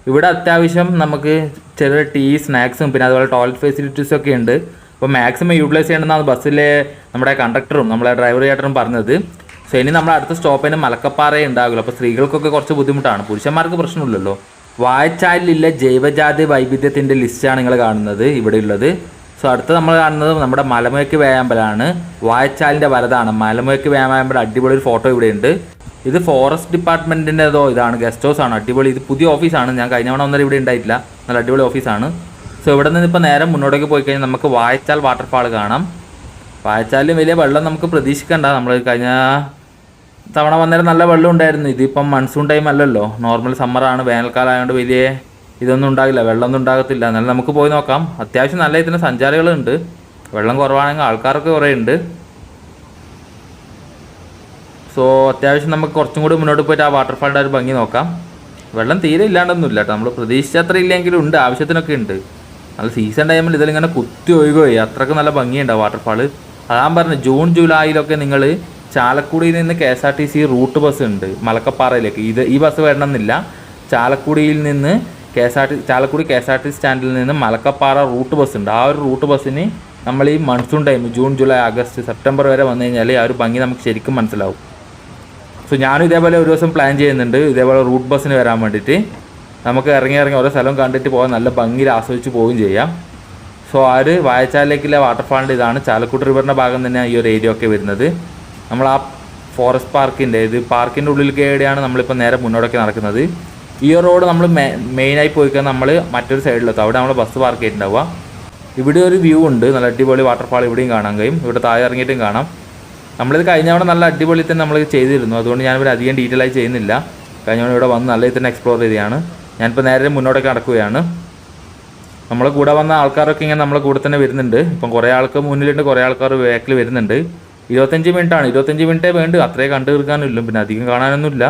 ഇവിടെ അത്യാവശ്യം നമുക്ക് ചെറിയ ടീ, സ്നാക്സും പിന്നെ അതുപോലെ ടോയ്ലറ്റ് ഫെസിലിറ്റീസും ഒക്കെ ഉണ്ട്. അപ്പോൾ മാക്സിമം യൂട്ടിലൈസ് ചെയ്യണമെന്നാണ് ബസ്സിലെ നമ്മുടെ കണ്ടക്ടറും നമ്മളെ ഡ്രൈവർ ചേട്ടനും പറഞ്ഞത്. സോ ഇനി നമ്മൾ അടുത്ത സ്റ്റോപ്പിന് മലക്കപ്പാറയെ ഉണ്ടാകില്ല. അപ്പോൾ സ്ത്രീകൾക്കൊക്കെ കുറച്ച് ബുദ്ധിമുട്ടാണ്, പുരുഷന്മാർക്ക് പ്രശ്നമില്ലല്ലോ. വായച്ചാലിലെ ജൈവജാതി വൈവിധ്യത്തിൻ്റെ ലിസ്റ്റാണ് നിങ്ങൾ കാണുന്നത് ഇവിടെ ഉള്ളത്. സോ അടുത്ത് നമ്മൾ കാണുന്നത് നമ്മുടെ മലമുഴക്ക് വേഴാമ്പലാണ്. വായച്ചാലിൻ്റെ വലതാണ് മലമുഴക്ക് വേഴാമ്പൽ. അടിപൊളി ഒരു ഫോട്ടോ ഇവിടെ ഉണ്ട്. ഇത് ഫോറസ്റ്റ് ഡിപ്പാർട്ട്മെൻറ്റിൻ്റെതോ ഇതാണ്, ഗസ്റ്റ് ഹൗസ് ആണ്. അടിപൊളി, ഇത് പുതിയ ഓഫീസാണ്. ഞാൻ കഴിഞ്ഞ തവണ ഒന്നര ഇവിടെ ഉണ്ടായിട്ടില്ല. നല്ല അടിപൊളി ഓഫീസാണ്. സോ ഇവിടെ നിന്ന് ഇപ്പോൾ നേരെ മുന്നോട്ടേക്ക് പോയി കഴിഞ്ഞാൽ നമുക്ക് വായച്ചാൽ വാട്ടർഫാൾ കാണാം. വായച്ചാലിലും വലിയ വെള്ളം നമുക്ക് പ്രതീക്ഷിക്കണ്ട. നമ്മൾ കഴിഞ്ഞ തവണ വന്നേരം നല്ല വെള്ളം ഉണ്ടായിരുന്നു. ഇതിപ്പം മൺസൂൺ ടൈം അല്ലല്ലോ, നോർമൽ സമ്മറാണ്, വേനൽക്കാലം ആയതുകൊണ്ട് വലിയ ഇതൊന്നും ഉണ്ടാകില്ല, വെള്ളമൊന്നും ഉണ്ടാകത്തില്ല. എന്നാലും നമുക്ക് പോയി നോക്കാം. അത്യാവശ്യം നല്ല ഇതിന് സഞ്ചാരികളുണ്ട്. വെള്ളം കുറവാണെങ്കിൽ ആൾക്കാരൊക്കെ കുറേ ഉണ്ട്. സോ അത്യാവശ്യം നമുക്ക് കുറച്ചും കൂടി മുന്നോട്ട് പോയിട്ട് ആ വാട്ടർഫാളിൻ്റെ ഒരു ഭംഗി നോക്കാം. വെള്ളം തീരെ ഇല്ലാണ്ടൊന്നുമില്ല കേട്ടോ, നമ്മൾ പ്രതീക്ഷിച്ചത്ര ഇല്ലെങ്കിലും ഉണ്ട്, ആവശ്യത്തിനൊക്കെ ഉണ്ട്. നല്ല സീസൺ ടൈമിൽ ഇതിലിങ്ങനെ കുത്തി ഒഴുകുകയെ അത്രയ്ക്ക് നല്ല ഭംഗിയുണ്ട് വാട്ടർഫാൾ. അതാൻ പറഞ്ഞു, ജൂൺ ജൂലൈയിലൊക്കെ നിങ്ങൾ ചാലക്കുടിയിൽ നിന്ന് KSRTC റൂട്ട് ബസ് ഉണ്ട് മലക്കപ്പാറയിലേക്ക്. ഈ ബസ് വരണമെന്നില്ല. ചാലക്കുടിയിൽ നിന്ന് ചാലക്കുടി KSRTC സ്റ്റാൻഡിൽ നിന്ന് മലക്കപ്പാറ റൂട്ട് ബസ് ഉണ്ട്. ആ ഒരു റൂട്ട് ബസ്സിന് നമ്മൾ ഈ monsoon time June July August September വരെ വന്നു കഴിഞ്ഞാൽ ആ ഒരു ഭംഗി നമുക്ക് ശരിക്കും മനസ്സിലാവും. സോ ഞാനും ഇതേപോലെ ഒരു ദിവസം പ്ലാൻ ചെയ്യുന്നുണ്ട്, ഇതേപോലെ റൂട്ട് ബസ്സിന് വരാൻ വേണ്ടിയിട്ട്. നമുക്ക് ഇറങ്ങി ഓരോ സ്ഥലം കണ്ടിട്ട് പോകാൻ നല്ല ഭംഗിയിൽ ആസ്വദിച്ച് പോവുകയും ചെയ്യാം. സോ ആ ഒരു വായച്ചാലിലേക്കുള്ള വാട്ടർഫാളിൻ്റെ ഇതാണ്. ചാലക്കുടി റിവറിൻ്റെ ഭാഗം തന്നെയാണ് ഈ ഒരു ഏരിയ ഒക്കെ വരുന്നത്. നമ്മൾ ആ ഫോറസ്റ്റ് പാർക്കിൻ്റെ പാർക്കിൻ്റെ ഉള്ളിലേക്ക് എവിടെയാണ് നമ്മളിപ്പോൾ നേരെ മുന്നോട്ടൊക്കെ നടക്കുന്നത്. ഈ റോഡ് നമ്മൾ മെയിനായി പോയി കഴിഞ്ഞാൽ നമ്മൾ മറ്റൊരു സൈഡിലെത്തും. അവിടെ നമ്മൾ ബസ് പാർക്ക് ചെയ്തിട്ടുണ്ടാവുക. ഇവിടെ ഒരു വ്യൂ ഉണ്ട്, നല്ല അടിപൊളി വാട്ടർഫാൾ ഇവിടെയും കാണാൻ കഴിയും. ഇവിടെ താഴെ ഇറങ്ങിയിട്ടും കാണാം. നമ്മളിത് കഴിഞ്ഞവണ നല്ല അടിപൊളി തന്നെ നമ്മൾ ചെയ്തിരുന്നു. അതുകൊണ്ട് ഞാനിവിടെ അധികം ഡീറ്റെയിൽ ആയി ചെയ്യുന്നില്ല. കഴിഞ്ഞവണ ഇവിടെ വന്ന് നല്ല തന്നെ എക്സ്പ്ലോർ ചെയ്തതാണ്. ഞാനിപ്പോൾ നേരെ മുന്നോട്ടൊക്കെ നടക്കുകയാണ്. നമ്മളെ കൂടെ വന്ന ആൾക്കാരൊക്കെ ഇങ്ങനെ നമ്മളെ കൂടെ തന്നെ വരുന്നുണ്ട്. ഇപ്പം കുറേ ആൾക്ക് മുന്നിലുണ്ട്, കുറേ ആൾക്കാർ ബാക്കിൽ വരുന്നുണ്ട്. 25 മിനിറ്റാണ്, 25 മിനിറ്റേ വേണ്ട, അത്രേ കണ്ടു തീർക്കാനില്ല. പിന്നെ അധികം കാണാനൊന്നുമില്ല.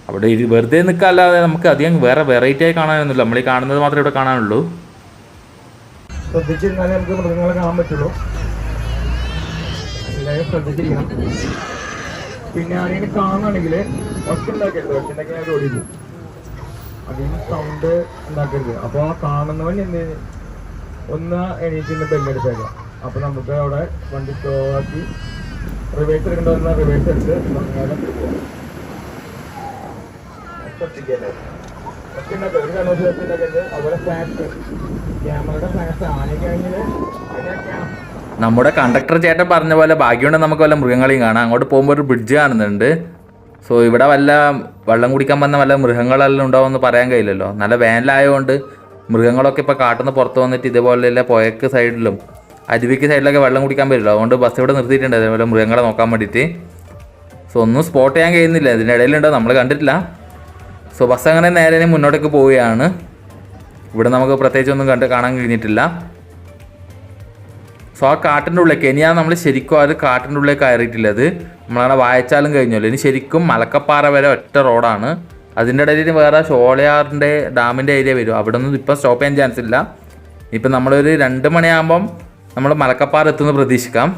അവിടെ വെറുതെ നിൽക്കാല്ലാതെ നമുക്ക് അധികം വേറെ വെറൈറ്റി ആയി കാണാനൊന്നുമില്ല. നമ്മൾ ഈ കാണുന്നത് മാത്രമേ ഇവിടെ കാണാനുള്ളൂ. ശ്രദ്ധിച്ചിരുന്നാലേ നമുക്ക് മൃഗങ്ങളെ കാണാൻ പറ്റുള്ളൂ. എല്ലാവരും ശ്രദ്ധിച്ചിരിക്കണം. പിന്നെ ആരെങ്കിലും കാണുകയാണെങ്കിൽ ഒച്ച ഉണ്ടാക്കരുത്. ഒച്ച ഉണ്ടാക്കി ഞാൻ ഓടി പോകും. അതിന് സൗണ്ട് ഉണ്ടാക്കരുത്. അപ്പോൾ ആ കാണുന്നവൻ എന്ത് ഒന്ന് എണീറ്റിന്ന് ബെല്ലെടുത്തേക്കാം. അപ്പൊ നമുക്ക് അവിടെ വണ്ടി സ്ലോ ആക്കി റിവേഴ്സ് എടുക്കേണ്ടതെന്ന റിവേഴ്സ് എടുത്ത് നേരെ പോകാം. ശ്രദ്ധിക്കല്ലേ, ഒച്ച ഉണ്ടാക്കുക. ഒരു കാരണവശാലും ഒച്ച ഉണ്ടാക്കരുത്. അതുപോലെ ഫ്ലാഷ്, ക്യാമറയുടെ ഫ്ലാഷ് ആനയ്ക്ക് ആണെങ്കിൽ അതിനൊക്കെയാണ്. നമ്മുടെ കണ്ടക്ടർ ചേട്ടൻ പറഞ്ഞ പോലെ ഭാഗ്യമുണ്ട് നമുക്ക് വല്ല മൃഗങ്ങളെയും കാണാം. അങ്ങോട്ട് പോകുമ്പോൾ ഒരു ബ്രിഡ്ജ് കാണുന്നുണ്ട്. സോ ഇവിടെ വല്ല വെള്ളം കുടിക്കാൻ വന്ന വല്ല മൃഗങ്ങളെല്ലാം ഉണ്ടാവുമെന്ന് പറയാൻ കഴിയില്ലല്ലോ. നല്ല വേനലായതുകൊണ്ട് മൃഗങ്ങളൊക്കെ ഇപ്പോൾ കാട്ടുന്ന പുറത്ത് വന്നിട്ട് ഇതേപോലെയുള്ള പുഴയ്ക്ക് സൈഡിലും അരുവിക്ക് സൈഡിലൊക്കെ വെള്ളം കുടിക്കാൻ പറ്റില്ല. അതുകൊണ്ട് ബസ് ഇവിടെ നിർത്തിയിട്ടുണ്ട് അതേപോലെ മൃഗങ്ങളെ നോക്കാൻ വേണ്ടിയിട്ട്. സോ ഒന്നും സ്പോട്ട് ചെയ്യാൻ കഴിയുന്നില്ല. ഇതിൻ്റെ ഇടയിലുണ്ടോ നമ്മൾ കണ്ടിട്ടില്ല. സോ ബസ് അങ്ങനെ നേരെ മുന്നോട്ടേക്ക് പോവുകയാണ്. ഇവിടെ നമുക്ക് പ്രത്യേകിച്ചൊന്നും കാണാൻ കഴിഞ്ഞിട്ടില്ല. സോ ആ കാട്ടിൻ്റെ ഉള്ളിലേക്ക് ഇനിയാണ് നമ്മൾ ശരിക്കും ആ ഒരു കാട്ടിൻ്റെ ഉള്ളിലേക്ക് കയറിയിട്ടില്ലത്. നമ്മളങ്ങനെ വായച്ചാലും കഴിഞ്ഞല്ലോ. ഇനി ശരിക്കും മലക്കപ്പാറ വരെ ഒറ്റ റോഡാണ്. അതിൻ്റെ ഇടയിൽ വേറെ ഷോളയാറിൻ്റെ ഡാമിൻ്റെ ഏരിയ വരും. അവിടെ ഒന്നും ഇപ്പം സ്റ്റോപ്പ് ചെയ്യാൻ ചാൻസ് ഇല്ല. ഇപ്പം നമ്മളൊരു 2 മണിയാകുമ്പം നമ്മൾ മലക്കപ്പാറ എത്തുമെന്ന് പ്രതീക്ഷിക്കാം.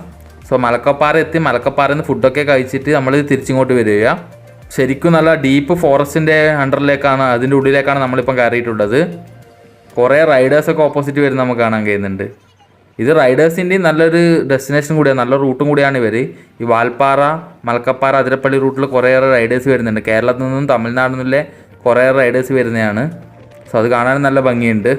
സോ മലക്കപ്പാറ എത്തി മലക്കപ്പാറയിൽ നിന്ന് ഫുഡൊക്കെ കഴിച്ചിട്ട് നമ്മൾ തിരിച്ചിങ്ങോട്ട് വരിക. ശരിക്കും നല്ല ഡീപ്പ് ഫോറസ്റ്റിൻ്റെ അണ്ടറിലേക്കാണ്, അതിൻ്റെ ഉള്ളിലേക്കാണ് നമ്മളിപ്പം കയറിയിട്ടുള്ളത്. കുറേ റൈഡേഴ്സൊക്കെ ഓപ്പോസിറ്റ് വരുന്ന നമുക്ക് കാണാൻ കഴിയുന്നുണ്ട്. ഇത് റൈഡേഴ്സിൻ്റെയും നല്ലൊരു ഡെസ്റ്റിനേഷൻ കൂടിയാണ്, നല്ല റൂട്ടും കൂടിയാണ് ഇവർ. ഈ വാൽപ്പാറ, മലക്കപ്പാറ, അതിരപ്പള്ളി റൂട്ടിൽ കുറേയേറെ റൈഡേഴ്സ് വരുന്നുണ്ട്. കേരളത്തിൽ നിന്നും തമിഴ്നാട്ടിൽ നിന്നിലെ കുറേ റൈഡേഴ്സ് വരുന്നതാണ്. സോ അത് കാണാൻ നല്ല ഭംഗിയുണ്ട്.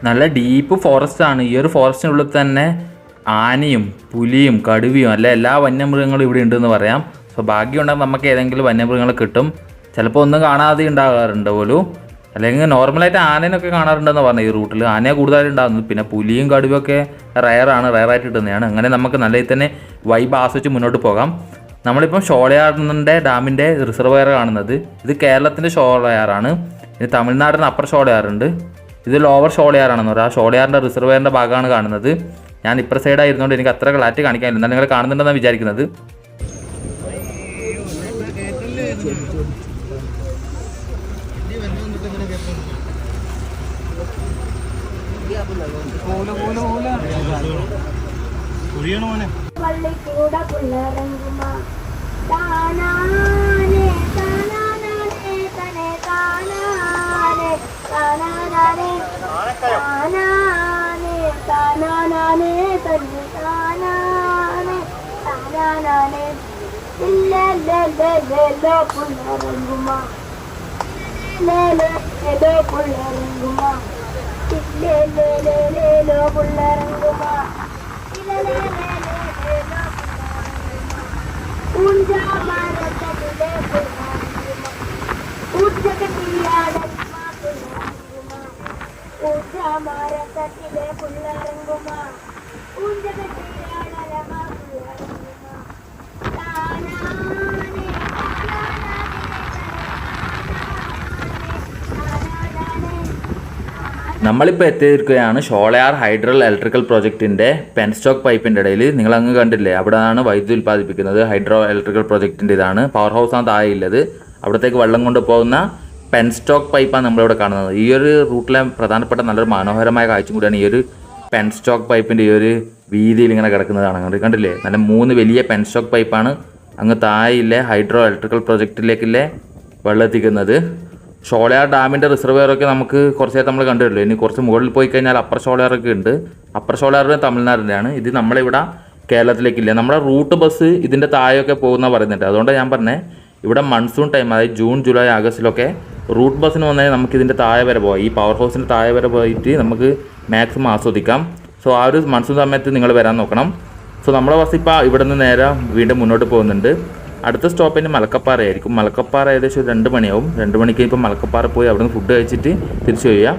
നല്ല ഡീപ്പ് ഫോറസ്റ്റ് ആണ്. ഈ ഒരു ഫോറസ്റ്റിനുള്ളിൽ തന്നെ ആനയും പുലിയും കടുവയും അല്ല എല്ലാ വന്യമൃഗങ്ങളും ഇവിടെ ഉണ്ടെന്ന് പറയാം. സോ ഭാഗ്യമുണ്ടെങ്കിൽ നമുക്ക് ഏതെങ്കിലും വന്യമൃഗങ്ങൾ കിട്ടും. ചിലപ്പോൾ ഒന്നും കാണാതെ ഉണ്ടാകാറുണ്ട് പോലും. അല്ലെങ്കിൽ നോർമലായിട്ട് ആനേനൊക്കെ കാണാറുണ്ടെന്ന് പറഞ്ഞു ഈ റൂട്ടിൽ. ആനയെ കൂടുതലായിട്ട് ഉണ്ടാകുന്നു. പിന്നെ പുലിയും കടുവയൊക്കെ റയറായിട്ട് കിട്ടുന്നതാണ്. അങ്ങനെ നമുക്ക് നല്ല തന്നെ വൈബ് ആസ്വദിച്ച് മുന്നോട്ട് പോകാം. നമ്മളിപ്പം ഷോളയാറിൻ്റെ ഡാമിൻ്റെ റിസർവയർ കാണുന്നത്. ഇത് കേരളത്തിൻ്റെ ഷോളയാറാണ്. ഇത് തമിഴ്നാടിന് അപ്പർ ഷോളയാറുണ്ട്. ഇത് ലോവർ ഷോളയാറാണെന്ന് പറയാം. ആ ഷോളയാറിൻ്റെ റിസർവയറിൻ്റെ ഭാഗമാണ് കാണുന്നത്. ഞാൻ ഇപ്പർ സൈഡായിരുന്നുകൊണ്ട് എനിക്ക് അത്ര ക്ലാരിറ്റി കാണിക്കാനില്ല. എന്നാൽ നിങ്ങൾ കാണുന്നുണ്ടെന്നാണ് വിചാരിക്കുന്നത്. നമ്മളിപ്പോൾ എത്തിയിരിക്കുകയാണ് ഷോളയാർ ഹൈഡ്രൽ ഇലക്ട്രിക്കൽ പ്രോജക്റ്റിൻ്റെ പെൻസ്റ്റോക്ക് പൈപ്പിൻ്റെ ഇടയിൽ. നിങ്ങൾ അങ്ങ് കണ്ടില്ലേ, അവിടെയാണ് വൈദ്യുതി ഉൽപ്പാദിപ്പിക്കുന്നത്. ഹൈഡ്രോ ഇലക്ട്രിക്കൽ പ്രോജക്റ്റിൻ്റെ ഇതാണ്. പവർ ഹൗസാണ് താഴെ ഉള്ളത്. അവിടത്തേക്ക് വെള്ളം കൊണ്ടുപോകുന്ന പെൻസ്റ്റോക്ക് പൈപ്പാണ് നമ്മളിവിടെ കാണുന്നത്. ഈ ഒരു റൂട്ടിലെ പ്രധാനപ്പെട്ട നല്ലൊരു മനോഹരമായ കാഴ്ച കൂടിയാണ് ഈ ഒരു പെൻസ്റ്റോക്ക് പൈപ്പിൻ്റെ ഈ ഒരു വീതിയിൽ ഇങ്ങനെ കിടക്കുന്നതാണ്. കണ്ടില്ലേ, നല്ല 3 വലിയ പെൻസ്റ്റോക്ക് പൈപ്പാണ് അങ്ങ് താഴെയില്ലേ ഹൈഡ്രോ ഇലക്ട്രിക്കൽ പ്രോജക്റ്റിലേക്കില്ലേ വെള്ളം എത്തിക്കുന്നത്. ഷോളയാർ ഡാമിൻ്റെ റിസർവയറൊക്കെ നമുക്ക് കുറച്ച് നേരം നമ്മൾ കണ്ടിട്ടുള്ളൂ. ഇനി കുറച്ച് മുകളിൽ പോയി കഴിഞ്ഞാൽ അപ്പർ ഷോളയാറൊക്കെ ഉണ്ട്. അപ്പർ ഷോളയാർ തമിഴ്നാടിൻ്റെയാണ്. ഇത് നമ്മളിവിടെ കേരളത്തിലേക്കില്ല. നമ്മുടെ റൂട്ട് ബസ് ഇതിൻ്റെ താഴെയൊക്കെ പോകുന്ന പറയുന്നുണ്ട്. അതുകൊണ്ടാണ് ഞാൻ പറഞ്ഞത് ഇവിടെ മൺസൂൺ ടൈം, അതായത് ജൂൺ ജൂലൈ ആഗസ്റ്റിലൊക്കെ റൂട്ട് ബസ്സിന് വന്നാൽ നമുക്ക് ഇതിൻ്റെ താഴെ വരെ പോകാം. ഈ പവർ ഹൗസിൻ്റെ താഴെ വരെ പോയിട്ട് നമുക്ക് മാക്സിമം ആസ്വദിക്കാം. സോ ആ ഒരു മൺസൂൺ സമയത്ത് നിങ്ങൾ വരാൻ നോക്കണം. സോ നമ്മുടെ ബസ് ഇപ്പോൾ ഇവിടെ നിന്ന് നേരെ വീണ്ടും മുന്നോട്ട് പോകുന്നുണ്ട്. അടുത്ത സ്റ്റോപ്പിന് മലക്കപ്പാറ ആയിരിക്കും. മലക്കപ്പാറ ഏകദേശം 2 മണിയാവും. 2 മണിക്ക് ഇപ്പോൾ മലക്കപ്പാറ പോയി അവിടെ നിന്ന് ഫുഡ് കഴിച്ചിട്ട് തിരിച്ചു വരിക.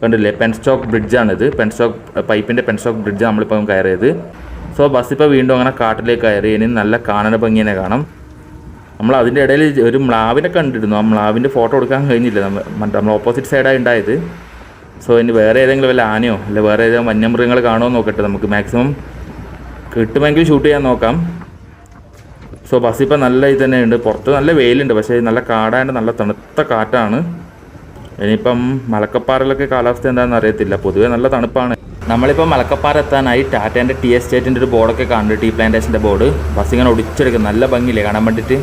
കണ്ടില്ലേ, പെൻസ്റ്റോക്ക് ബ്രിഡ്ജാണിത്. പൈപ്പിൻ്റെ പെൻസ്റ്റോക്ക് ബ്രിഡ്ജ് നമ്മളിപ്പോൾ കയറിയത്. സോ ബസ് ഇപ്പോൾ വീണ്ടും അങ്ങനെ കാട്ടിലേക്ക് കയറി. ഇനി നല്ല കാണാൻ ഭംഗി തന്നെ കാണാം. നമ്മൾ അതിൻ്റെ ഇടയിൽ ഒരു മ്ലാവിനെ കണ്ടിരുന്നു. ആ മ്ലാവിൻ്റെ ഫോട്ടോ എടുക്കാൻ കഴിഞ്ഞില്ല. നമ്മൾ ഓപ്പോസിറ്റ് സൈഡാണ് ഉണ്ടായത്. സോ ഇനി വേറെ ഏതെങ്കിലും വല്ല ആനയോ അല്ലെ വേറെ ഏതെങ്കിലും വന്യമൃഗങ്ങൾ കാണുമോ നോക്കട്ടെ. നമുക്ക് മാക്സിമം കിട്ടുമെങ്കിൽ ഷൂട്ട് ചെയ്യാൻ നോക്കാം. സോ ബസ് ഇപ്പം നല്ല ഇത് തന്നെയുണ്ട്. പുറത്ത് നല്ല വെയിലുണ്ട്, പക്ഷേ നല്ല കാടായതുകൊണ്ട് നല്ല തണുത്ത കാറ്റാണ്. ഇനിയിപ്പം മലക്കപ്പാറയിലൊക്കെ കാലാവസ്ഥ എന്താണെന്ന് അറിയത്തില്ല. പൊതുവേ നല്ല തണുപ്പാണ്. നമ്മളിപ്പോൾ മലക്കപ്പാറ എത്താനായി ടാറ്റേൻ്റെ ടീ എസ്റ്റേറ്റിൻ്റെ ഒരു ബോർഡൊക്കെ കാണുന്നുണ്ട്, ടീ പ്ലാന്റേഷൻ്റെ ബോർഡ്. ബസ് ഇങ്ങനെ ഒടിച്ചെടുക്കും. നല്ല ഭംഗിയില്ലേ കാണാൻ വേണ്ടിയിട്ട്.